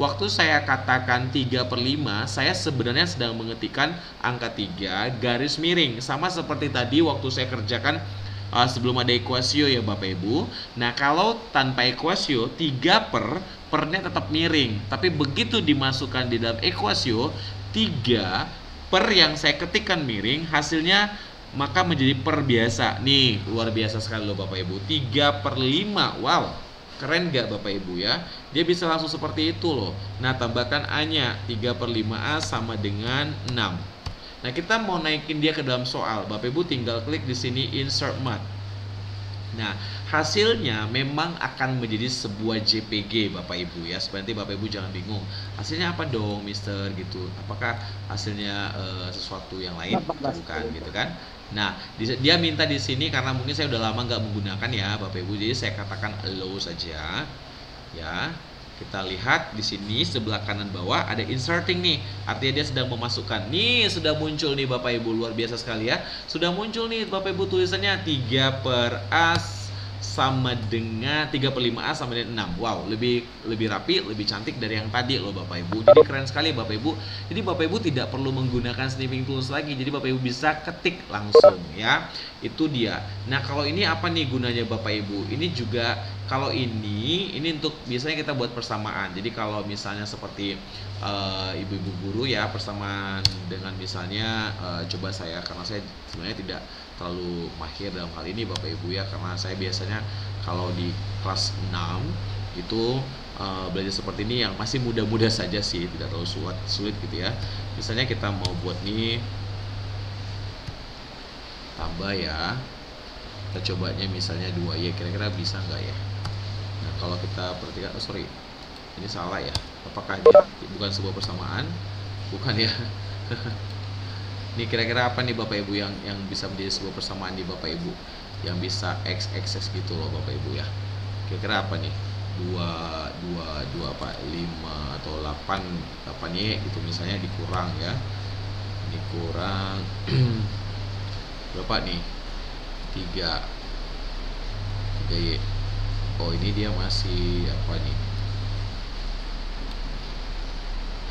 waktu saya katakan 3/5, saya sebenarnya sedang mengetikkan angka 3 garis miring, sama seperti tadi waktu saya kerjakan sebelum ada Equasio ya Bapak Ibu. Nah, kalau tanpa Equasio, 3/nya tetap miring. Tapi begitu dimasukkan di dalam Equasio, 3 per yang saya ketikkan miring, hasilnya maka menjadi per biasa. Nih, luar biasa sekali loh Bapak Ibu. 3/5. Wow, keren gak Bapak Ibu ya? Dia bisa langsung seperti itu loh. Nah, tambahkan A-nya, 3/5A sama dengan 6. Nah, kita mau naikin dia ke dalam soal. Bapak Ibu tinggal klik di sini Insert Math. Nah, hasilnya memang akan menjadi sebuah JPG Bapak Ibu ya. Supaya nanti Bapak Ibu jangan bingung. Hasilnya apa dong, Mister gitu. Apakah hasilnya sesuatu yang lain? Bukan gitu kan? Nah, dia minta di sini karena mungkin saya udah lama nggak menggunakan ya Bapak Ibu. Jadi saya katakan allow saja. Ya. Kita lihat di sini sebelah kanan bawah ada inserting nih. Artinya dia sedang memasukkan. Nih, sudah muncul nih Bapak Ibu, luar biasa sekali ya. Sudah muncul nih Bapak Ibu tulisannya 3/A sama dengan 3/5A sama dengan 6. Wow, lebih rapi, lebih cantik dari yang tadi loh Bapak Ibu. Jadi keren sekali Bapak Ibu. Jadi Bapak Ibu tidak perlu menggunakan snipping tools lagi. Jadi Bapak Ibu bisa ketik langsung ya. Itu dia. Nah, kalau ini apa nih gunanya Bapak Ibu? Ini juga kalau ini untuk biasanya kita buat persamaan. Jadi kalau misalnya seperti ibu-ibu guru ya, persamaan dengan misalnya coba saya, karena saya sebenarnya tidak terlalu mahir dalam hal ini Bapak Ibu ya, karena saya biasanya kalau di kelas 6 itu belajar seperti ini yang masih muda-muda saja sih, tidak terlalu sulit gitu ya. Misalnya kita mau buat nih tambah ya, kita cobanya misalnya 2Y, kira-kira bisa nggak ya? Nah, kalau kita perhatikan, oh sorry, ini salah ya. Apakah ini bukan sebuah persamaan? Bukan ya. Ini kira-kira apa nih Bapak Ibu yang bisa menjadi sebuah persamaan nih Bapak Ibu, yang bisa x akses gitu loh Bapak Ibu ya. Kira-kira apa nih? 2 apa 5 atau 8 y gitu misalnya, dikurang ya, dikurang berapa nih, 3 y. Oh ini dia masih apa nih,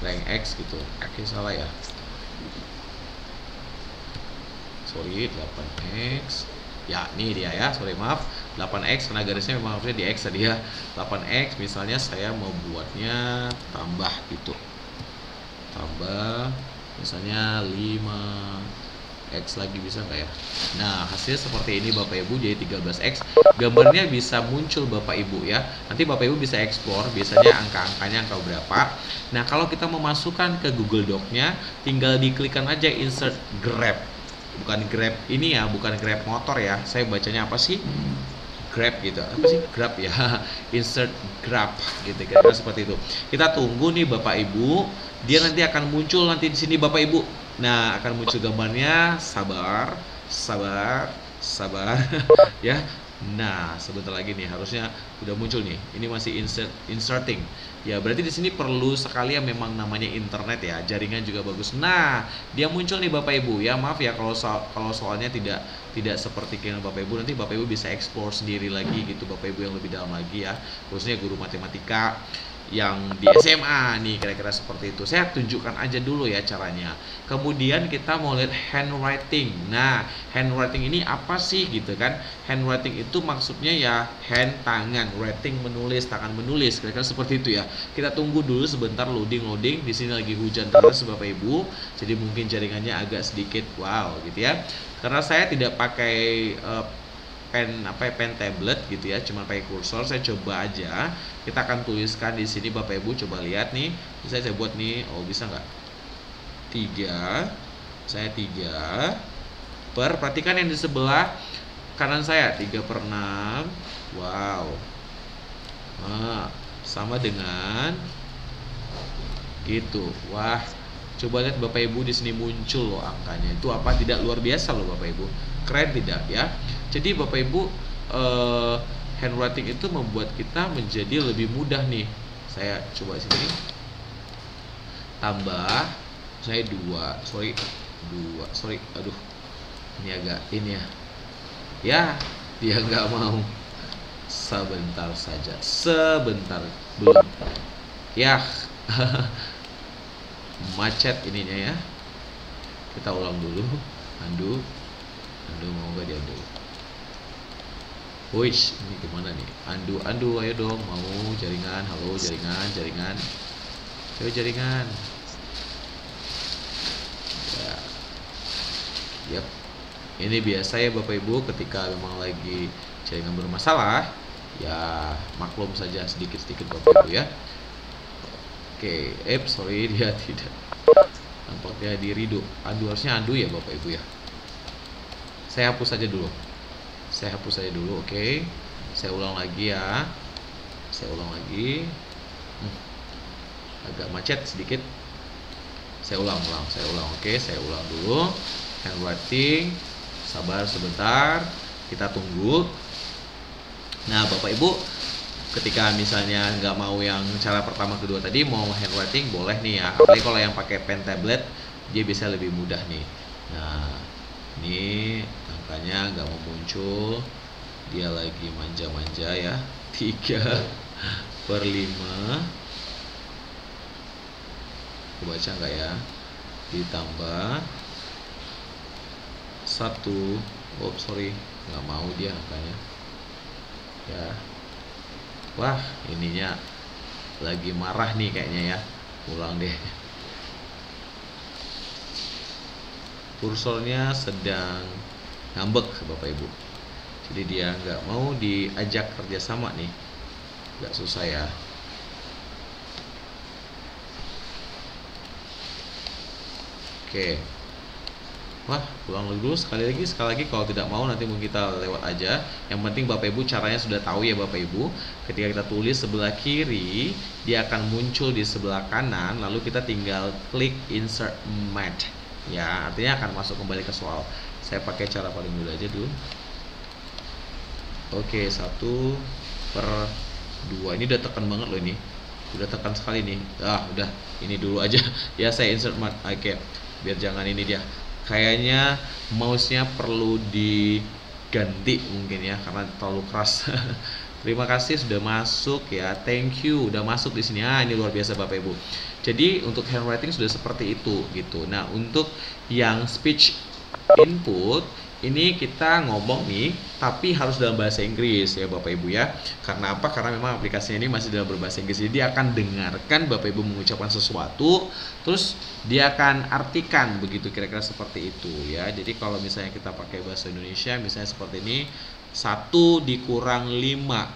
rank x gitu. Oke salah ya, sorry, 8x ya, ini dia ya, sorry maaf, 8x karena garisnya memang harusnya di x tadi ya. 8x misalnya saya mau buatnya tambah gitu, tambah misalnya 5x lagi, bisa nggak ya? Nah hasilnya seperti ini Bapak Ibu, jadi 13x. Gambarnya bisa muncul Bapak Ibu ya, nanti Bapak Ibu bisa explore biasanya angka-angkanya angka berapa. Nah kalau kita memasukkan ke Google Doc-nya, tinggal diklikkan aja insert grab, bukan grab ini ya, bukan grab motor ya, saya bacanya apa sih, grab gitu, apa sih grab ya, insert grab gitu, kira-kira seperti itu. Kita tunggu nih Bapak Ibu, dia nanti akan muncul nanti di sini Bapak Ibu. Nah akan muncul gambarnya, sabar ya. Nah sebentar lagi nih harusnya udah muncul nih, ini masih inserting ya, berarti di sini perlu sekali ya memang namanya internet ya, jaringan juga bagus. Nah dia muncul nih Bapak Ibu ya, maaf ya kalau soalnya tidak seperti yang Bapak Ibu, nanti Bapak Ibu bisa explore sendiri lagi gitu Bapak Ibu yang lebih dalam lagi ya, khususnya guru matematika yang di SMA nih, kira-kira seperti itu. Saya tunjukkan aja dulu ya caranya. Kemudian kita mau lihat handwriting. Nah, handwriting ini apa sih gitu kan? Handwriting itu maksudnya ya hand, tangan, writing menulis, tangan menulis, kira-kira seperti itu ya. Kita tunggu dulu sebentar, loading. Di sini lagi hujan deras Bapak Ibu, jadi mungkin jaringannya agak sedikit wow gitu ya. Karena saya tidak pakai pen tablet gitu ya, cuma pakai kursor. Saya coba aja, kita akan tuliskan di sini Bapak Ibu, coba lihat nih, saya buat nih, oh bisa nggak, 3, saya 3 per, perhatikan yang di sebelah kanan saya, 3/6, wow, nah, sama dengan gitu. Wah, coba lihat Bapak Ibu, di sini muncul loh angkanya. Itu apa, tidak luar biasa loh Bapak Ibu, keren tidak ya? Jadi Bapak Ibu, handwriting itu membuat kita menjadi lebih mudah nih. Saya coba sini, tambah, saya 2, sorry, aduh, ini agak ini ya, dia nggak mau. Sebentar saja, belum ya. Macet ininya ya, kita ulang dulu, undo, mau nggak diundo? Wish, ini gimana nih? Undo, ayo dong, mau jaringan, halo jaringan, ayo jaringan. Ya, yep. Ini biasa ya Bapak Ibu, ketika memang lagi jaringan bermasalah, ya maklum saja sedikit Bapak Ibu ya. Oke, sorry dia tidak, nampaknya di redo. Harusnya undo ya Bapak Ibu ya. Saya hapus saja dulu. Oke. Saya ulang lagi ya. Agak macet sedikit. Saya ulang. Oke, saya ulang dulu. Handwriting. Sabar sebentar. Kita tunggu. Nah, Bapak Ibu, ketika misalnya nggak mau yang cara pertama kedua tadi, mau handwriting boleh nih ya. Apalagi kalau yang pakai pen tablet, dia bisa lebih mudah nih. Nah, ini angkanya nggak mau muncul, dia lagi manja-manja ya. 3/5, baca nggak ya, ditambah 1, oh sorry, nggak mau dia angkanya ya. Wah, ininya lagi marah nih kayaknya ya. Ulang deh. Kursornya sedang ngambek Bapak Ibu. Jadi dia nggak mau diajak kerjasama nih. Nggak susah ya. Oke. Wah, ulang dulu sekali lagi. Kalau tidak mau nanti mungkin kita lewat aja. Yang penting Bapak Ibu caranya sudah tahu ya Bapak Ibu. Ketika kita tulis sebelah kiri, dia akan muncul di sebelah kanan. Lalu kita tinggal klik insert math. Ya, artinya akan masuk kembali ke soal. Saya pakai cara paling mudah aja dulu. Oke, 1/2. Ini udah tekan banget loh ini. Udah tekan sekali nih. Udah. Ini dulu aja. Ya, saya insert mat. Oke. Biar jangan ini dia. Kayaknya mouse-nya perlu diganti mungkin ya karena terlalu keras. Terima kasih sudah masuk ya. Thank you udah masuk di sini. Ini luar biasa Bapak Ibu. Jadi untuk handwriting sudah seperti itu gitu. Nah, untuk yang speech input ini kita ngomong nih, tapi harus dalam bahasa Inggris ya Bapak Ibu ya. Karena apa? Karena memang aplikasinya ini masih dalam berbahasa Inggris. Jadi dia akan dengarkan Bapak Ibu mengucapkan sesuatu, terus dia akan artikan begitu kira-kira seperti itu ya. Jadi kalau misalnya kita pakai bahasa Indonesia, misalnya seperti ini, 1 dikurang 5.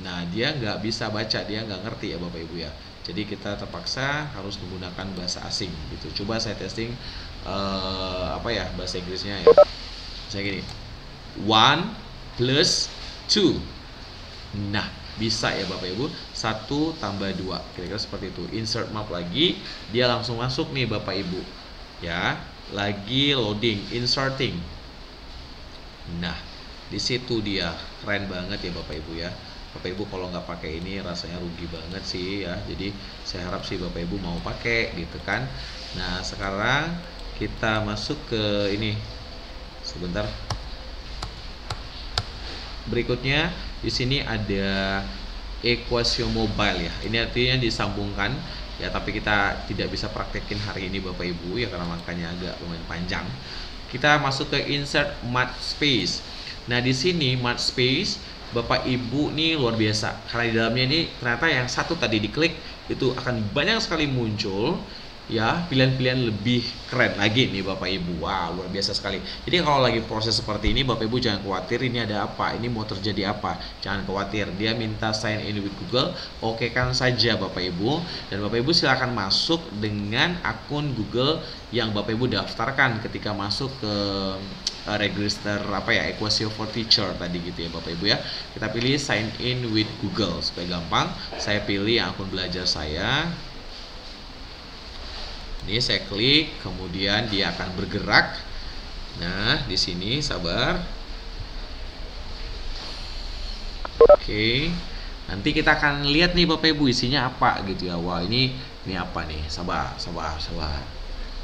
Nah, dia nggak bisa baca, dia nggak ngerti ya Bapak Ibu ya. Jadi kita terpaksa harus menggunakan bahasa asing gitu. Coba saya testing bahasa Inggrisnya ya. Saya gini, 1 plus 2. Nah, bisa ya Bapak Ibu, 1 tambah 2. Kira-kira seperti itu. Insert map lagi, dia langsung masuk nih Bapak Ibu. Ya, lagi loading, inserting. Nah, di situ dia. Keren banget ya Bapak Ibu ya. Bapak Ibu kalau nggak pakai ini rasanya rugi banget sih ya. Jadi saya harap sih Bapak Ibu mau pakai gitu kan. Nah, sekarang kita masuk ke ini. Sebentar. Berikutnya di sini ada Equasio Mobile ya. Ini artinya disambungkan ya, tapi kita tidak bisa praktekin hari ini Bapak Ibu ya karena langkahnya agak lumayan panjang. Kita masuk ke insert math space. Nah, di sini math space Bapak Ibu nih luar biasa. Karena di dalamnya ini ternyata yang satu tadi diklik itu akan banyak sekali muncul ya pilihan-pilihan lebih keren lagi nih Bapak Ibu. Wah, luar biasa sekali. Jadi kalau lagi proses seperti ini Bapak Ibu jangan khawatir ini ada apa, ini mau terjadi apa. Jangan khawatir, dia minta sign in with Google. Oke kan saja Bapak Ibu. Dan Bapak Ibu silakan masuk dengan akun Google yang Bapak Ibu daftarkan ketika masuk ke register Equasio for Teacher tadi gitu ya Bapak Ibu ya. Kita pilih sign in with Google supaya gampang. Saya pilih yang akun belajar saya. Ini saya klik, kemudian dia akan bergerak. Nah, di sini sabar. Oke. Nanti kita akan lihat nih Bapak Ibu isinya apa gitu ya. Wah, ini apa nih? Sabar.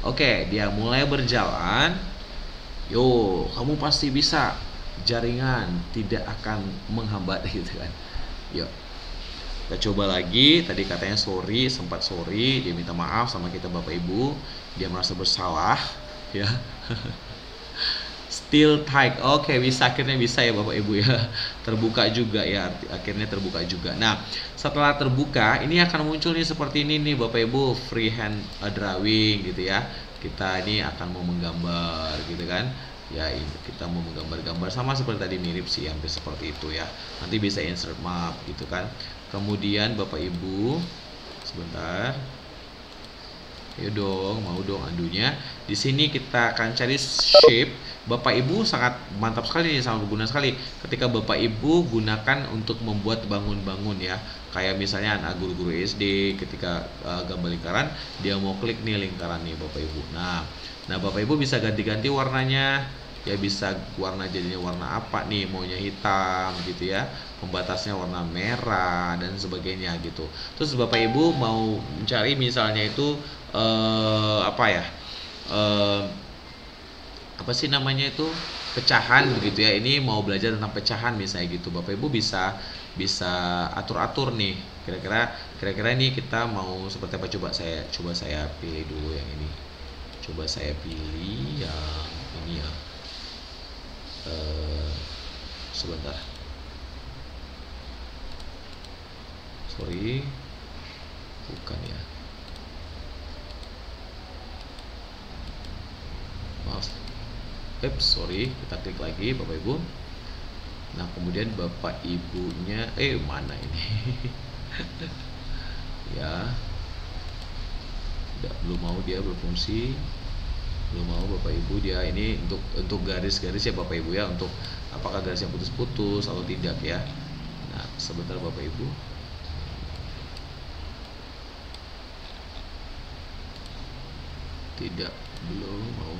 Oke, dia mulai berjalan. Yo, kamu pasti bisa. Jaringan tidak akan menghambat gitu kan. Yuk. Kita coba lagi, tadi katanya sempat sorry, dia minta maaf sama kita Bapak Ibu, dia merasa bersalah, ya. Still tight, oke akhirnya bisa ya Bapak Ibu ya, terbuka juga ya, akhirnya terbuka juga. Nah, setelah terbuka, ini akan muncul nih seperti ini nih Bapak Ibu, freehand drawing gitu ya. Kita ini akan mau menggambar gitu kan. Ya, kita mau menggambar-gambar sama seperti tadi, mirip sih hampir seperti itu ya. Nanti bisa insert map gitu kan. Kemudian Bapak Ibu sebentar. Ayo dong, mau dong adunya. Di sini kita akan cari shape. Bapak Ibu sangat mantap sekali nih, sangat berguna sekali ketika Bapak Ibu gunakan untuk membuat bangun-bangun ya. Kayak misalnya anak guru-guru SD ketika gambar lingkaran, dia mau klik nih lingkaran nih Bapak Ibu. Nah, Bapak Ibu bisa ganti-ganti warnanya. Ya bisa warna jadinya warna apa nih, maunya hitam gitu ya, pembatasnya warna merah dan sebagainya gitu. Terus Bapak Ibu mau mencari misalnya itu apa sih namanya itu, pecahan begitu ya. Ini mau belajar tentang pecahan misalnya gitu. Bapak Ibu bisa atur-atur nih. Kira-kira ini kita mau seperti apa, coba saya pilih dulu yang ini. Coba saya pilih yang ini ya. Sebentar, sorry, bukan ya, maaf, sorry, kita klik lagi Bapak Ibu. Nah, kemudian Bapak Ibunya mana ini? Ya, belum mau dia berfungsi. Belum mau Bapak Ibu, dia ini untuk garis-garis ya Bapak Ibu ya, untuk apakah garisnya putus-putus atau tidak ya. Nah, sebentar Bapak Ibu. Tidak, belum mau.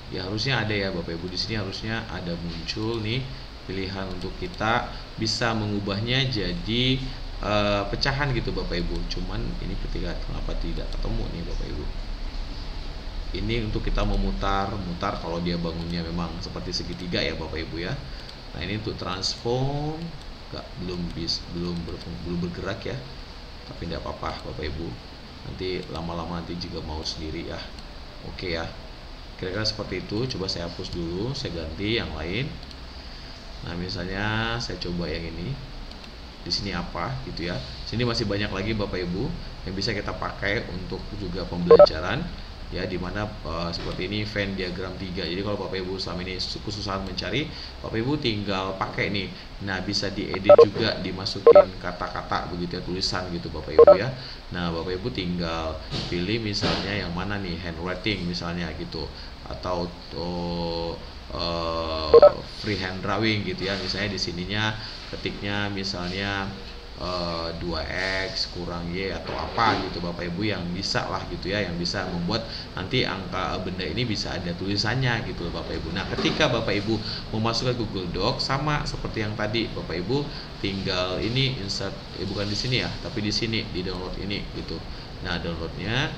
Ya harusnya ada ya Bapak Ibu, di sini harusnya ada muncul nih pilihan untuk kita bisa mengubahnya jadi pecahan gitu Bapak Ibu. Cuman ini ketika kenapa tidak ketemu nih Bapak Ibu. Ini untuk kita memutar kalau dia bangunnya memang seperti segitiga ya Bapak Ibu ya. Nah ini untuk transform belum bergerak ya, tapi tidak apa-apa Bapak Ibu, nanti lama-lama nanti juga mau sendiri ya. Oke ya, kira-kira seperti itu. Coba saya hapus dulu, saya ganti yang lain. Nah misalnya saya coba yang ini, di sini apa gitu ya. Sini masih banyak lagi Bapak Ibu yang bisa kita pakai untuk juga pembelajaran ya, dimana seperti ini Venn diagram 3. Jadi kalau Bapak Ibu selama ini kesusahan mencari, Bapak Ibu tinggal pakai nih. Nah bisa diedit juga, dimasukin kata-kata begitu ya, tulisan gitu Bapak Ibu ya. Nah Bapak Ibu tinggal pilih misalnya yang mana nih, handwriting misalnya gitu, atau freehand drawing gitu ya. Misalnya di sininya ketiknya misalnya 2x kurang y atau apa gitu Bapak Ibu, yang bisa lah gitu ya, yang bisa membuat nanti angka benda ini bisa ada tulisannya gitu Bapak Ibu. Nah ketika Bapak Ibu memasukkan Google Doc, sama seperti yang tadi Bapak Ibu tinggal ini insert, bukan di sini ya, tapi di sini di download ini gitu. Nah downloadnya,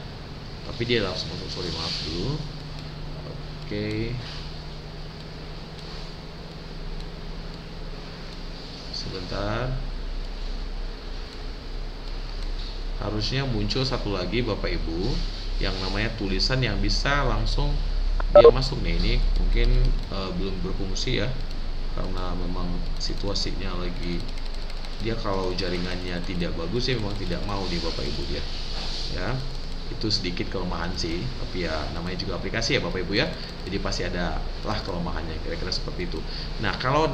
tapi dia langsung masuk, sorry maaf dulu. Oke, sebentar. Harusnya muncul satu lagi Bapak Ibu yang namanya tulisan yang bisa langsung dia masuk nih. Ini mungkin belum berfungsi ya, karena memang situasinya lagi, dia kalau jaringannya tidak bagus ya memang tidak mau nih Bapak Ibu dia ya. Itu sedikit kelemahan sih, tapi ya namanya juga aplikasi ya Bapak Ibu ya, jadi pasti ada lah kelemahannya, kira-kira seperti itu. Nah kalau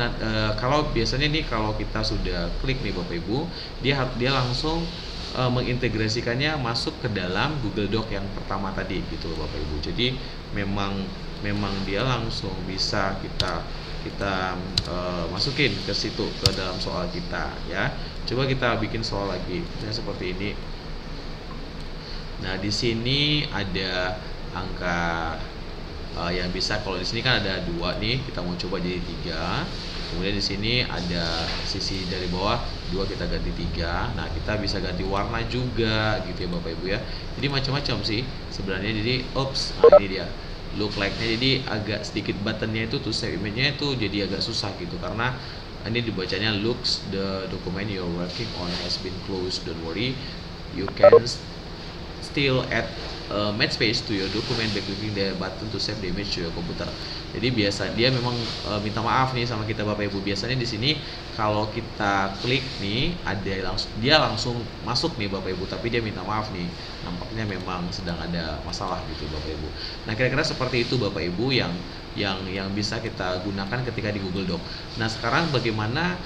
biasanya nih kalau kita sudah klik nih Bapak Ibu, dia langsung mengintegrasikannya masuk ke dalam Google Doc yang pertama tadi gitu loh Bapak Ibu. Jadi memang dia langsung bisa kita masukin ke situ, ke dalam soal kita ya. Coba kita bikin soal lagi, misalnya seperti ini. Nah di sini ada angka yang bisa, kalau di sini kan ada 2 nih, kita mau coba jadi 3. Kemudian di sini ada sisi dari bawah 2, kita ganti 3. Nah kita bisa ganti warna juga gitu ya Bapak Ibu ya. Jadi macam-macam sih sebenarnya. Jadi nah ini dia look like-nya, jadi agak sedikit buttonnya itu to save image-nya itu jadi agak susah gitu, karena ini dibacanya looks the document you're working on has been closed, don't worry, you can still add match space to your document by clicking the button to save the image to your computer. Jadi biasa dia memang minta maaf nih sama kita Bapak Ibu. Biasanya di sini kalau kita klik nih dia langsung masuk nih Bapak Ibu, tapi dia minta maaf nih. Nampaknya memang sedang ada masalah gitu Bapak Ibu. Nah, kira-kira seperti itu Bapak Ibu yang bisa kita gunakan ketika di Google Doc. Nah, sekarang bagaimana?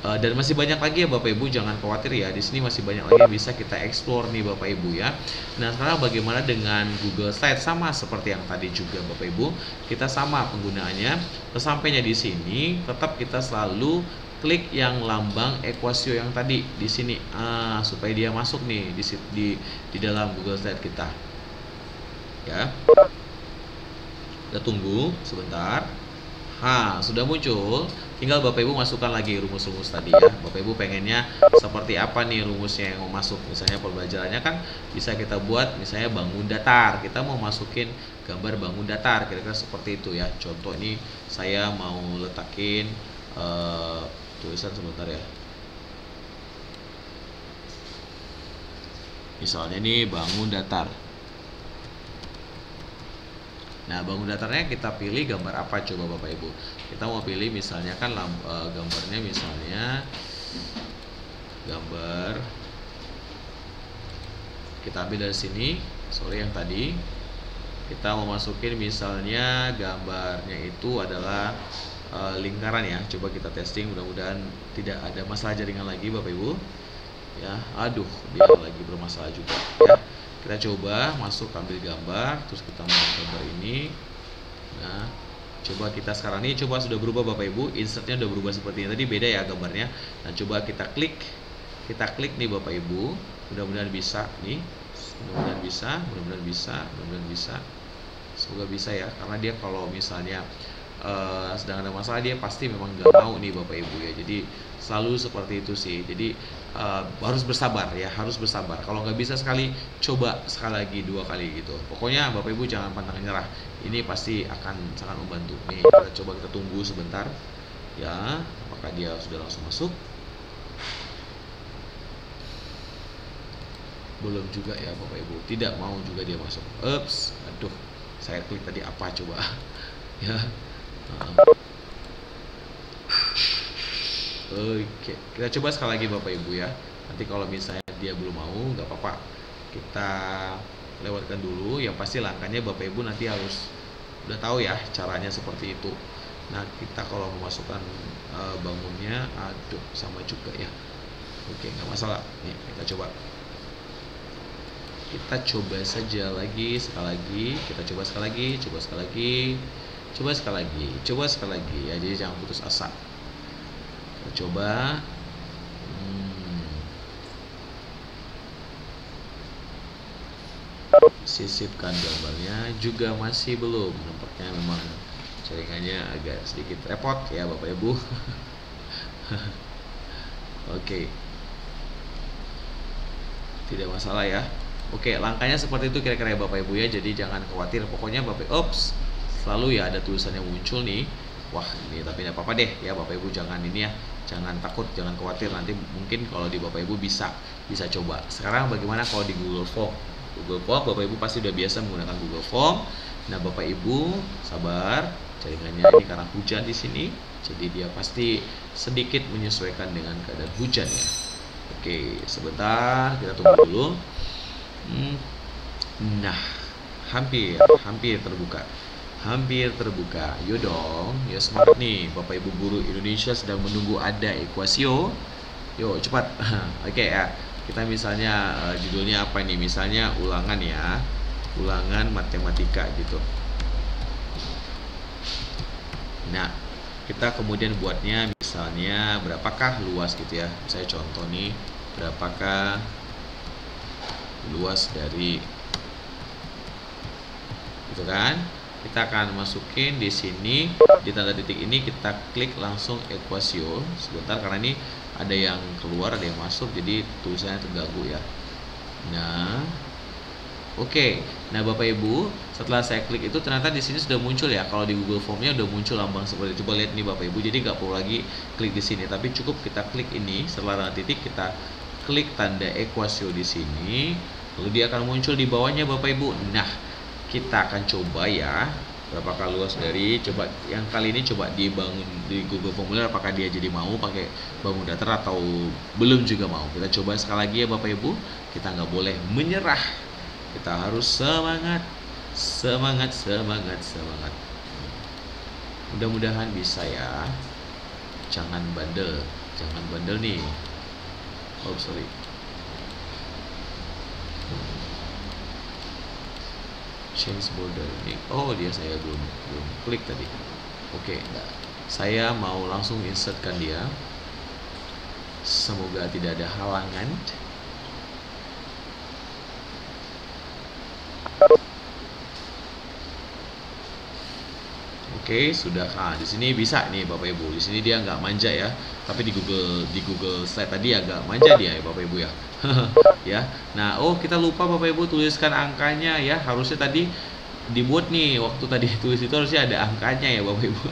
Dan masih banyak lagi ya Bapak Ibu, jangan khawatir ya, di sini masih banyak lagi yang bisa kita explore nih Bapak Ibu ya. Nah sekarang bagaimana dengan Google Slide? Sama seperti yang tadi juga Bapak Ibu, kita sama penggunaannya. Sesampainya di sini tetap kita selalu klik yang lambang Equasio yang tadi di sini, supaya dia masuk nih di dalam Google Slide kita ya. Kita tunggu sebentar. Sudah muncul. Tinggal Bapak Ibu masukkan lagi rumus-rumus tadi ya. Bapak Ibu pengennya seperti apa nih rumusnya yang mau masuk. Misalnya pembelajarannya kan bisa kita buat misalnya bangun datar. Kita mau masukin gambar bangun datar, kira-kira seperti itu ya. Contoh ini saya mau letakin tulisan sebentar ya. Misalnya ini bangun datar. Nah, bangun datarnya kita pilih gambar apa coba Bapak Ibu. Kita mau pilih misalnya kan gambarnya misalnya gambar, kita ambil dari sini, sorry yang tadi. Kita mau masukin misalnya gambarnya itu adalah lingkaran ya. Coba kita testing, mudah-mudahan tidak ada masalah jaringan lagi Bapak Ibu. Ya, aduh, dia lagi bermasalah juga ya. Kita coba masuk, ambil gambar, terus kita mau gambar ini. Nah, coba kita sekarang ini coba sudah berubah Bapak Ibu, insertnya sudah berubah seperti ini. Tadi beda ya gambarnya. Nah, coba kita klik nih Bapak Ibu. Mudah-mudahan bisa nih. Mudah-mudahan bisa. semoga bisa ya, karena dia kalau misalnya sedang ada masalah dia pasti memang nggak mau nih Bapak Ibu ya. Jadi selalu seperti itu sih. Jadi harus bersabar ya, harus bersabar. Kalau nggak bisa sekali, coba sekali lagi, 2 kali gitu. Pokoknya Bapak Ibu jangan pantang nyerah. Ini pasti akan sangat membantu. Nih kita coba, kita tunggu sebentar ya, apakah dia sudah langsung masuk. Belum juga ya Bapak Ibu, tidak mau juga dia masuk. Ups, aduh, saya klik tadi apa coba ya. Oke, kita coba sekali lagi Bapak Ibu ya. Nanti kalau misalnya dia belum mau, nggak apa-apa, kita lewatkan dulu. Yang pasti langkahnya Bapak Ibu nanti harus udah tahu ya caranya seperti itu. Nah kita kalau memasukkan bangunnya, aduh sama juga ya. Oke, nggak masalah. Nih kita coba. Kita coba saja lagi, sekali lagi. Kita coba sekali lagi, coba sekali lagi. Coba sekali lagi, coba sekali lagi ya, jadi jangan putus asa. Kita coba. Sisipkan gambarnya juga masih belum, nampaknya memang jaringannya agak sedikit repot ya Bapak Ibu. Oke, tidak masalah ya. Oke, langkahnya seperti itu kira-kira ya Bapak Ibu ya, jadi jangan khawatir. Pokoknya Bapak, ops, selalu ya ada tulisan yang muncul nih. Wah ini tapi tidak apa-apa deh ya Bapak Ibu, jangan ini ya, jangan takut, jangan khawatir. Nanti mungkin kalau di Bapak Ibu bisa coba. Sekarang bagaimana kalau di Google Form? Google Form Bapak Ibu pasti udah biasa menggunakan Google Form. Nah Bapak Ibu sabar, jaringannya ini karena hujan di sini, jadi dia pasti sedikit menyesuaikan dengan keadaan hujan ya. Oke, sebentar kita tunggu dulu. Nah, hampir terbuka. Hampir terbuka. Yo dong, ya semangat nih Bapak Ibu guru Indonesia sedang menunggu ada ekuasio. Yo cepat. Oke ya. Kita misalnya judulnya apa nih? Misalnya ulangan ya. Ulangan matematika gitu. Nah, kita kemudian buatnya misalnya berapakah luas gitu ya. Saya contoh nih, berapakah luas dari, gitu kan? Kita akan masukin di sini, di tanda titik ini kita klik langsung ekuasio. Sebentar karena ini ada yang keluar, ada yang masuk, jadi tulisannya terganggu ya. Nah, oke. Nah Bapak Ibu, setelah saya klik itu ternyata di sini sudah muncul ya. Kalau di Google Formnya udah muncul lambang seperti itu. Coba lihat nih Bapak Ibu. Jadi nggak perlu lagi klik di sini, tapi cukup kita klik ini. Setelah tanda titik kita klik tanda ekuasio di sini, lalu dia akan muncul di bawahnya Bapak Ibu. Nah, kita akan coba ya, berapakah luas dari, coba yang kali ini coba dibangun di Google Formulir, apakah dia jadi mau pakai bangun datar atau belum juga mau. Kita coba sekali lagi ya Bapak Ibu, kita nggak boleh menyerah, kita harus semangat. Mudah-mudahan bisa ya, jangan bandel nih. Oh sorry. Change border ini, oh dia saya belum klik tadi. Oke, saya mau langsung insertkan dia. Semoga tidak ada halangan. Oke, sudah. Di sini bisa nih Bapak Ibu. Di sini dia nggak manja ya. Tapi di Google Slide tadi agak manja dia ya Bapak Ibu ya. Ya. Nah, kita lupa Bapak Ibu tuliskan angkanya ya. Harusnya tadi dibuat nih, waktu tadi tulis itu harusnya ada angkanya ya Bapak Ibu.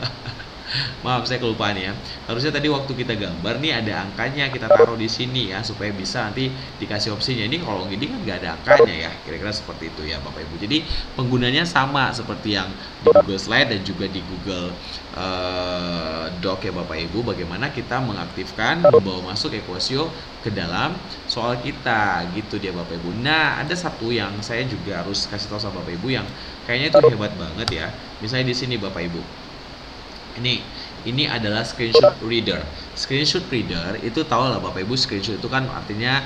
Maaf saya kelupaan ya. Harusnya tadi waktu kita gambar nih ada angkanya, kita taruh di sini ya supaya bisa nanti dikasih opsinya. Ini kalau gini kan nggak ada angkanya ya. Kira-kira seperti itu ya Bapak Ibu. Jadi penggunanya sama seperti yang di Google Slide dan juga di Google Doc ya Bapak Ibu. Bagaimana kita mengaktifkan, membawa masuk ekuasio ke dalam soal kita gitu dia Bapak Ibu. Nah, ada satu yang saya juga harus kasih tahu sama Bapak Ibu yang kayaknya itu hebat banget ya. Misalnya di sini Bapak Ibu. Ini adalah screenshot reader. Screenshot reader itu tahu lah Bapak Ibu, screenshot itu kan artinya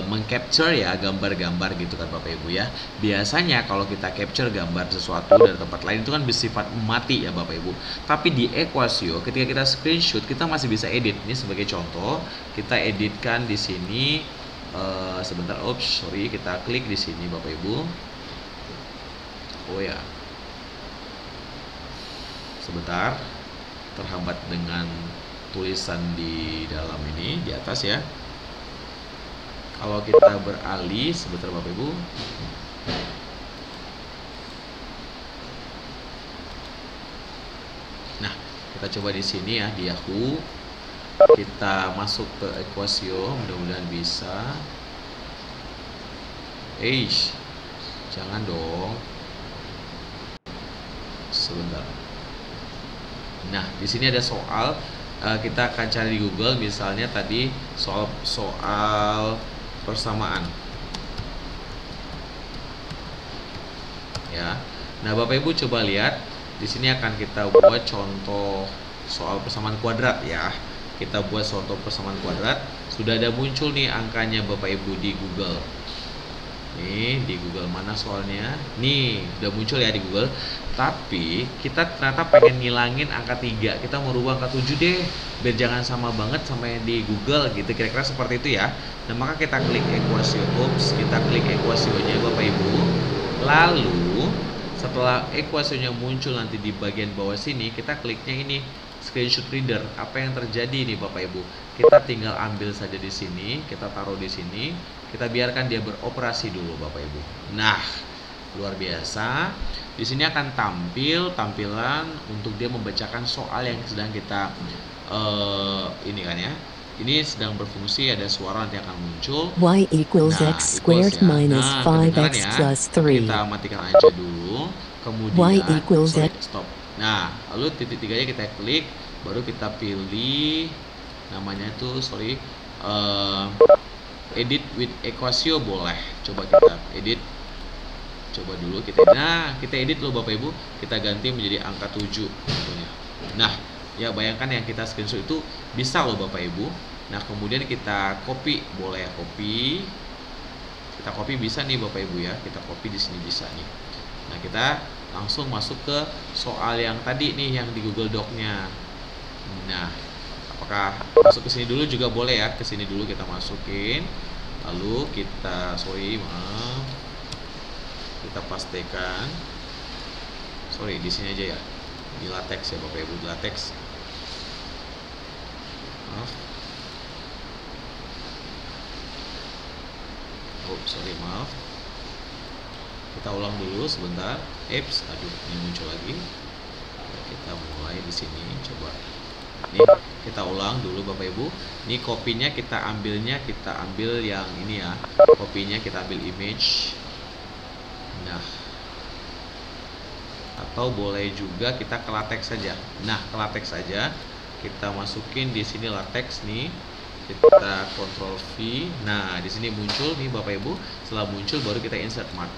mengcapture ya gambar-gambar gitu kan Bapak Ibu ya. Biasanya kalau kita capture gambar sesuatu dari tempat lain itu kan bersifat mati ya Bapak Ibu. Tapi di ekuasio ketika kita screenshot kita masih bisa edit. Ini sebagai contoh, kita editkan di sini. Sebentar, sorry, kita klik di sini Bapak Ibu. Oh ya, Sebentar, terhambat dengan tulisan di dalam ini, di atas ya. Kalau kita beralih, sebentar Bapak Ibu. Nah, kita coba di sini ya, di Yahoo. Kita masuk ke Equasio, mudah-mudahan bisa. Jangan dong. Sebentar. Nah, di sini ada soal. Kita akan cari di Google, misalnya tadi soal persamaan. Ya. Nah, Bapak Ibu coba lihat. Di sini akan kita buat contoh soal persamaan kuadrat ya. Kita buat contoh persamaan kuadrat. Sudah ada muncul nih angkanya Bapak Ibu di Google. Nih di Google mana soalnya? Nih udah muncul ya di Google. Tapi kita ternyata pengen ngilangin angka 3. Kita mau rubah angka 7 deh, biar jangan sama banget sama yang di Google gitu. Kira-kira seperti itu ya. Nah maka kita klik ekuasio. Kita klik ekuasionya Bapak Ibu. Lalu setelah ekuasionya muncul nanti di bagian bawah sini, kita kliknya ini screenshot reader. Apa yang terjadi nih Bapak Ibu? Kita tinggal ambil saja di sini, kita taruh di sini, kita biarkan dia beroperasi dulu Bapak Ibu. Nah, luar biasa. Di sini akan tampil tampilan untuk dia membacakan soal yang sedang kita ini kan ya. Ini sedang berfungsi, ada suara nanti akan muncul. Y equals x squared minus 5x plus 3. Kita matikan aja dulu. Kemudian Y equals stop. Nah, lalu titik 3-nya kita klik, baru kita pilih namanya itu edit with equasio boleh. Coba kita edit. Coba dulu kita. Nah, kita edit loh Bapak Ibu. Kita ganti menjadi angka 7 contohnya. Nah, ya bayangkan yang kita screenshot itu bisa loh Bapak Ibu. Nah, kemudian kita copy, boleh copy. Kita copy bisa nih Bapak Ibu ya. Kita copy di sini bisa nih. Nah, kita langsung masuk ke soal yang tadi nih yang di Google Doc-nya. Nah, apakah masuk ke sini dulu juga boleh ya? Ke sini dulu kita masukin. Lalu kita kita pastikan. Di sini aja ya. Di latex ya Bapak Ibu, di latex. Maaf. Maaf. Kita ulang dulu sebentar. Aduh, ini muncul lagi. Kita mulai di sini, coba. Nih, kita ulang dulu Bapak Ibu. Ini kopinya kita ambil yang ini ya. Kopinya kita ambil image. Nah, atau boleh juga kita ke latex saja. Nah, ke latex saja. Kita masukin di sini latex nih. Kita Ctrl V. Nah, di sini muncul nih Bapak Ibu. Setelah muncul baru kita insert mark.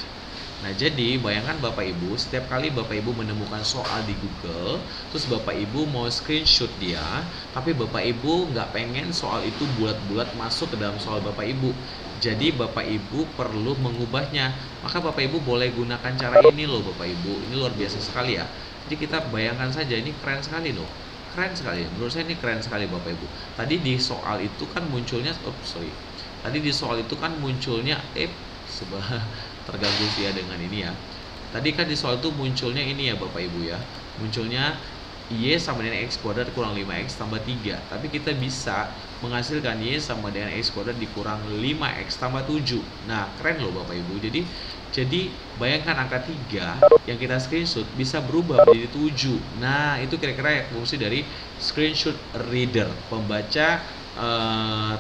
Nah, jadi bayangkan Bapak Ibu, setiap kali Bapak Ibu menemukan soal di Google, terus Bapak Ibu mau screenshot dia, tapi Bapak Ibu nggak pengen soal itu bulat-bulat masuk ke dalam soal Bapak Ibu. Jadi Bapak Ibu perlu mengubahnya. Maka Bapak Ibu boleh gunakan cara ini loh Bapak Ibu. Ini luar biasa sekali ya. Jadi kita bayangkan saja, ini keren sekali loh. Keren sekali. Menurut saya ini keren sekali Bapak Ibu. Tadi di soal itu kan munculnya, Tadi di soal itu kan munculnya, terganggu ya dengan ini ya. Tadi kan di soal itu munculnya ini ya Bapak Ibu ya. Munculnya Y sama dengan X kuadrat kurang 5X tambah 3. Tapi kita bisa menghasilkan Y sama dengan X kuadrat dikurang 5X tambah 7. Nah, keren loh Bapak Ibu. Jadi bayangkan angka 3 yang kita screenshot bisa berubah menjadi 7. Nah, itu kira-kira fungsi dari screenshot reader, pembaca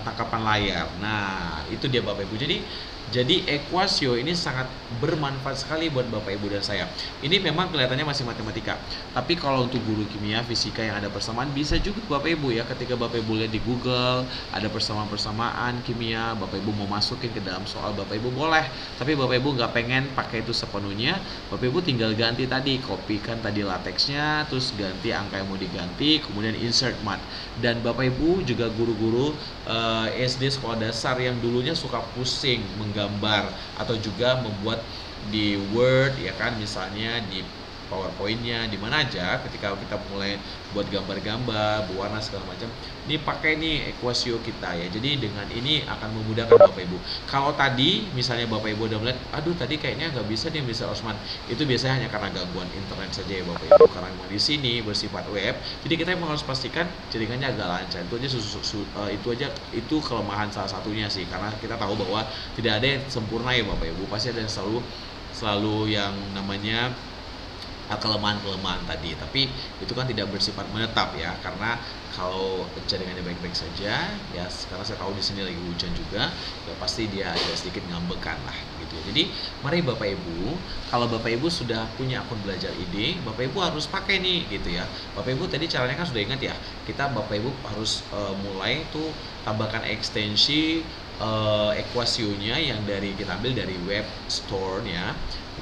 tangkapan layar. Nah, itu dia Bapak Ibu. Jadi Equasio ini sangat bermanfaat sekali buat Bapak Ibu dan saya. Ini memang kelihatannya masih matematika, tapi kalau untuk guru kimia, fisika yang ada persamaan bisa juga Bapak Ibu ya. Ketika Bapak Ibu lihat di Google ada persamaan-persamaan kimia, Bapak Ibu mau masukin ke dalam soal Bapak Ibu boleh. Tapi Bapak Ibu nggak pengen pakai itu sepenuhnya, Bapak Ibu tinggal ganti tadi, kopikan tadi latexnya, terus ganti angka yang mau diganti, kemudian insert mat. Dan Bapak Ibu juga guru-guru SD sekolah dasar yang dulunya suka pusing menggambar atau juga membuat di Word ya kan, misalnya di PowerPoint-nya, di mana aja ketika kita mulai buat gambar-gambar, berwarna segala macam. Ini pakai nih Equasio kita ya. Jadi dengan ini akan memudahkan Bapak Ibu. Kalau tadi misalnya Bapak Ibu udah melihat, aduh tadi kayaknya nggak bisa nih Mr. Osman. Itu biasanya hanya karena gangguan internet saja ya Bapak Ibu. Karena memang di sini bersifat web, jadi kita memang harus pastikan jaringannya agak lancar. Itu aja itu kelemahan salah satunya sih. Karena kita tahu bahwa tidak ada yang sempurna ya Bapak Ibu. Pasti ada yang selalu yang namanya kelemahan-kelemahan tadi, tapi itu kan tidak bersifat menetap ya, karena kalau jaringannya baik-baik saja ya, karena saya tahu di sini lagi hujan juga ya, pasti dia agak sedikit ngambekan lah gitu ya. Jadi mari Bapak Ibu, kalau Bapak Ibu sudah punya akun Belajar ID, Bapak Ibu harus pakai nih gitu ya. Bapak Ibu tadi caranya kan sudah ingat ya, kita Bapak Ibu harus mulai tuh tambahkan ekstensi Equasio-nya yang kita ambil dari web store-nya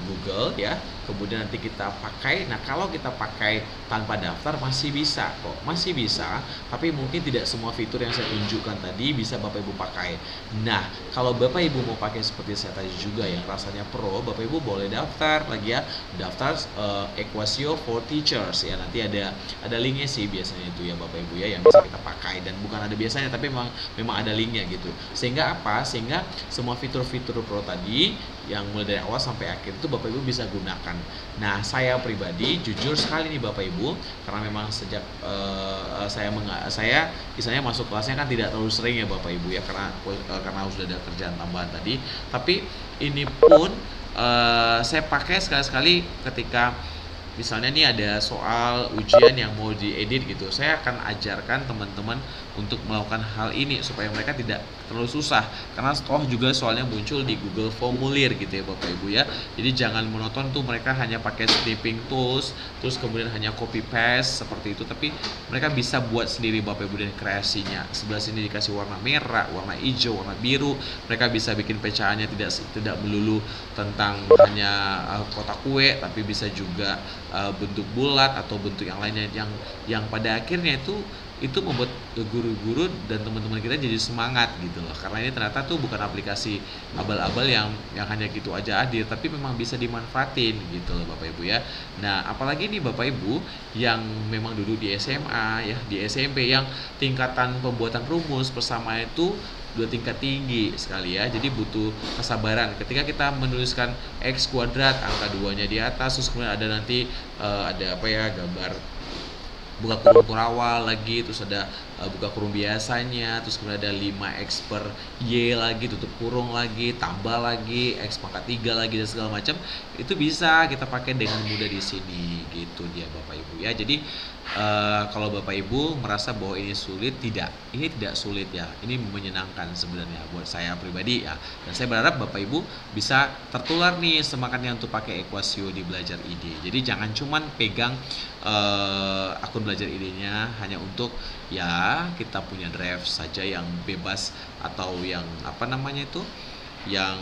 Google ya, kemudian nanti kita pakai. Nah, kalau kita pakai tanpa daftar masih bisa kok, masih bisa, tapi mungkin tidak semua fitur yang saya tunjukkan tadi bisa Bapak Ibu pakai. Nah, kalau Bapak Ibu mau pakai seperti saya tadi juga yang rasanya pro, Bapak Ibu boleh daftar lagi ya, daftar Equasio for Teachers ya. Nanti ada linknya sih biasanya itu ya Bapak Ibu ya, yang bisa kita pakai, dan bukan ada biasanya tapi memang ada linknya gitu. Sehingga apa? Sehingga semua fitur-fitur pro tadi yang mulai dari awal sampai akhir itu Bapak Ibu bisa gunakan. Nah, saya pribadi jujur sekali nih Bapak Ibu, karena memang sejak saya misalnya masuk kelasnya kan tidak terlalu sering ya Bapak Ibu ya, karena sudah ada kerjaan tambahan tadi. Tapi ini pun saya pakai sekali-sekali ketika misalnya nih ada soal ujian yang mau diedit gitu, saya akan ajarkan teman-teman untuk melakukan hal ini supaya mereka tidak terlalu susah, karena toh juga soalnya muncul di Google Formulir gitu ya Bapak Ibu ya. Jadi jangan monoton tuh mereka hanya pakai snipping tools terus kemudian hanya copy paste seperti itu, tapi mereka bisa buat sendiri Bapak Ibu dan kreasinya. Sebelah sini dikasih warna merah, warna hijau, warna biru, mereka bisa bikin pecahannya tidak melulu tentang hanya kotak kue, tapi bisa juga bentuk bulat atau bentuk yang lainnya, yang pada akhirnya itu membuat guru-guru dan teman-teman kita jadi semangat gitu loh, karena ini ternyata tuh bukan aplikasi abal-abal yang hanya gitu aja hadir, tapi memang bisa dimanfaatin gitu loh Bapak Ibu ya. Nah, apalagi nih Bapak Ibu yang memang duduk di SMA ya, di SMP yang tingkatan pembuatan rumus bersama itu dua tingkat tinggi sekali ya, jadi butuh kesabaran ketika kita menuliskan X kuadrat angka 2-nya di atas, terus kemudian ada nanti ada apa ya, gambar buka kurung kurawal lagi, terus ada buka kurung biasanya, terus kemudian ada 5x per y lagi, tutup kurung lagi, tambah lagi, x pangkat 3 lagi, dan segala macam. Itu bisa kita pakai dengan mudah di sini gitu dia Bapak Ibu ya. Jadi kalau Bapak Ibu merasa bahwa ini sulit, ini tidak sulit ya, ini menyenangkan sebenarnya buat saya pribadi ya, dan saya berharap Bapak Ibu bisa tertular nih semangatnya untuk pakai Equasio di Belajar ID. Jadi jangan cuman pegang akun Belajar ID-nya hanya untuk ya kita punya drive saja yang bebas, atau yang apa namanya itu, yang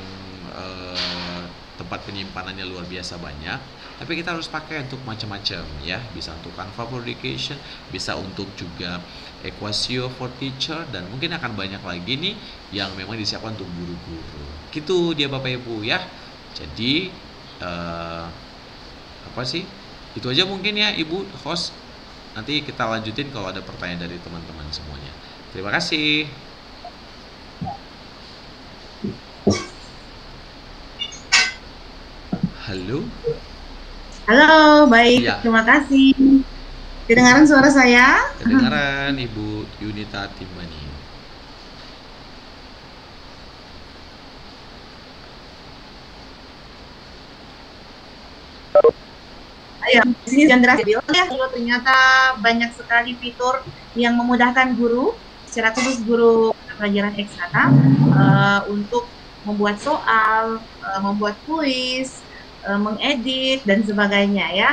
tempat penyimpanannya luar biasa banyak, tapi kita harus pakai untuk macam-macam ya, bisa untuk Canva for Education, bisa untuk juga Equasio for Teacher, dan mungkin akan banyak lagi nih yang memang disiapkan untuk guru-guru gitu dia Bapak Ibu ya. Jadi apa sih, itu aja mungkin ya Ibu host, nanti kita lanjutin kalau ada pertanyaan dari teman-teman semuanya. Terima kasih. Halo. Halo, baik. Ya. Terima kasih. Kedengaran suara saya? Kedengaran, Ibu Yunita Timbani. Ya, di sini Chandra bilang ya, ternyata banyak sekali fitur yang memudahkan guru, secara khusus guru pelajaran eksakta, untuk membuat soal, membuat kuis, mengedit dan sebagainya ya.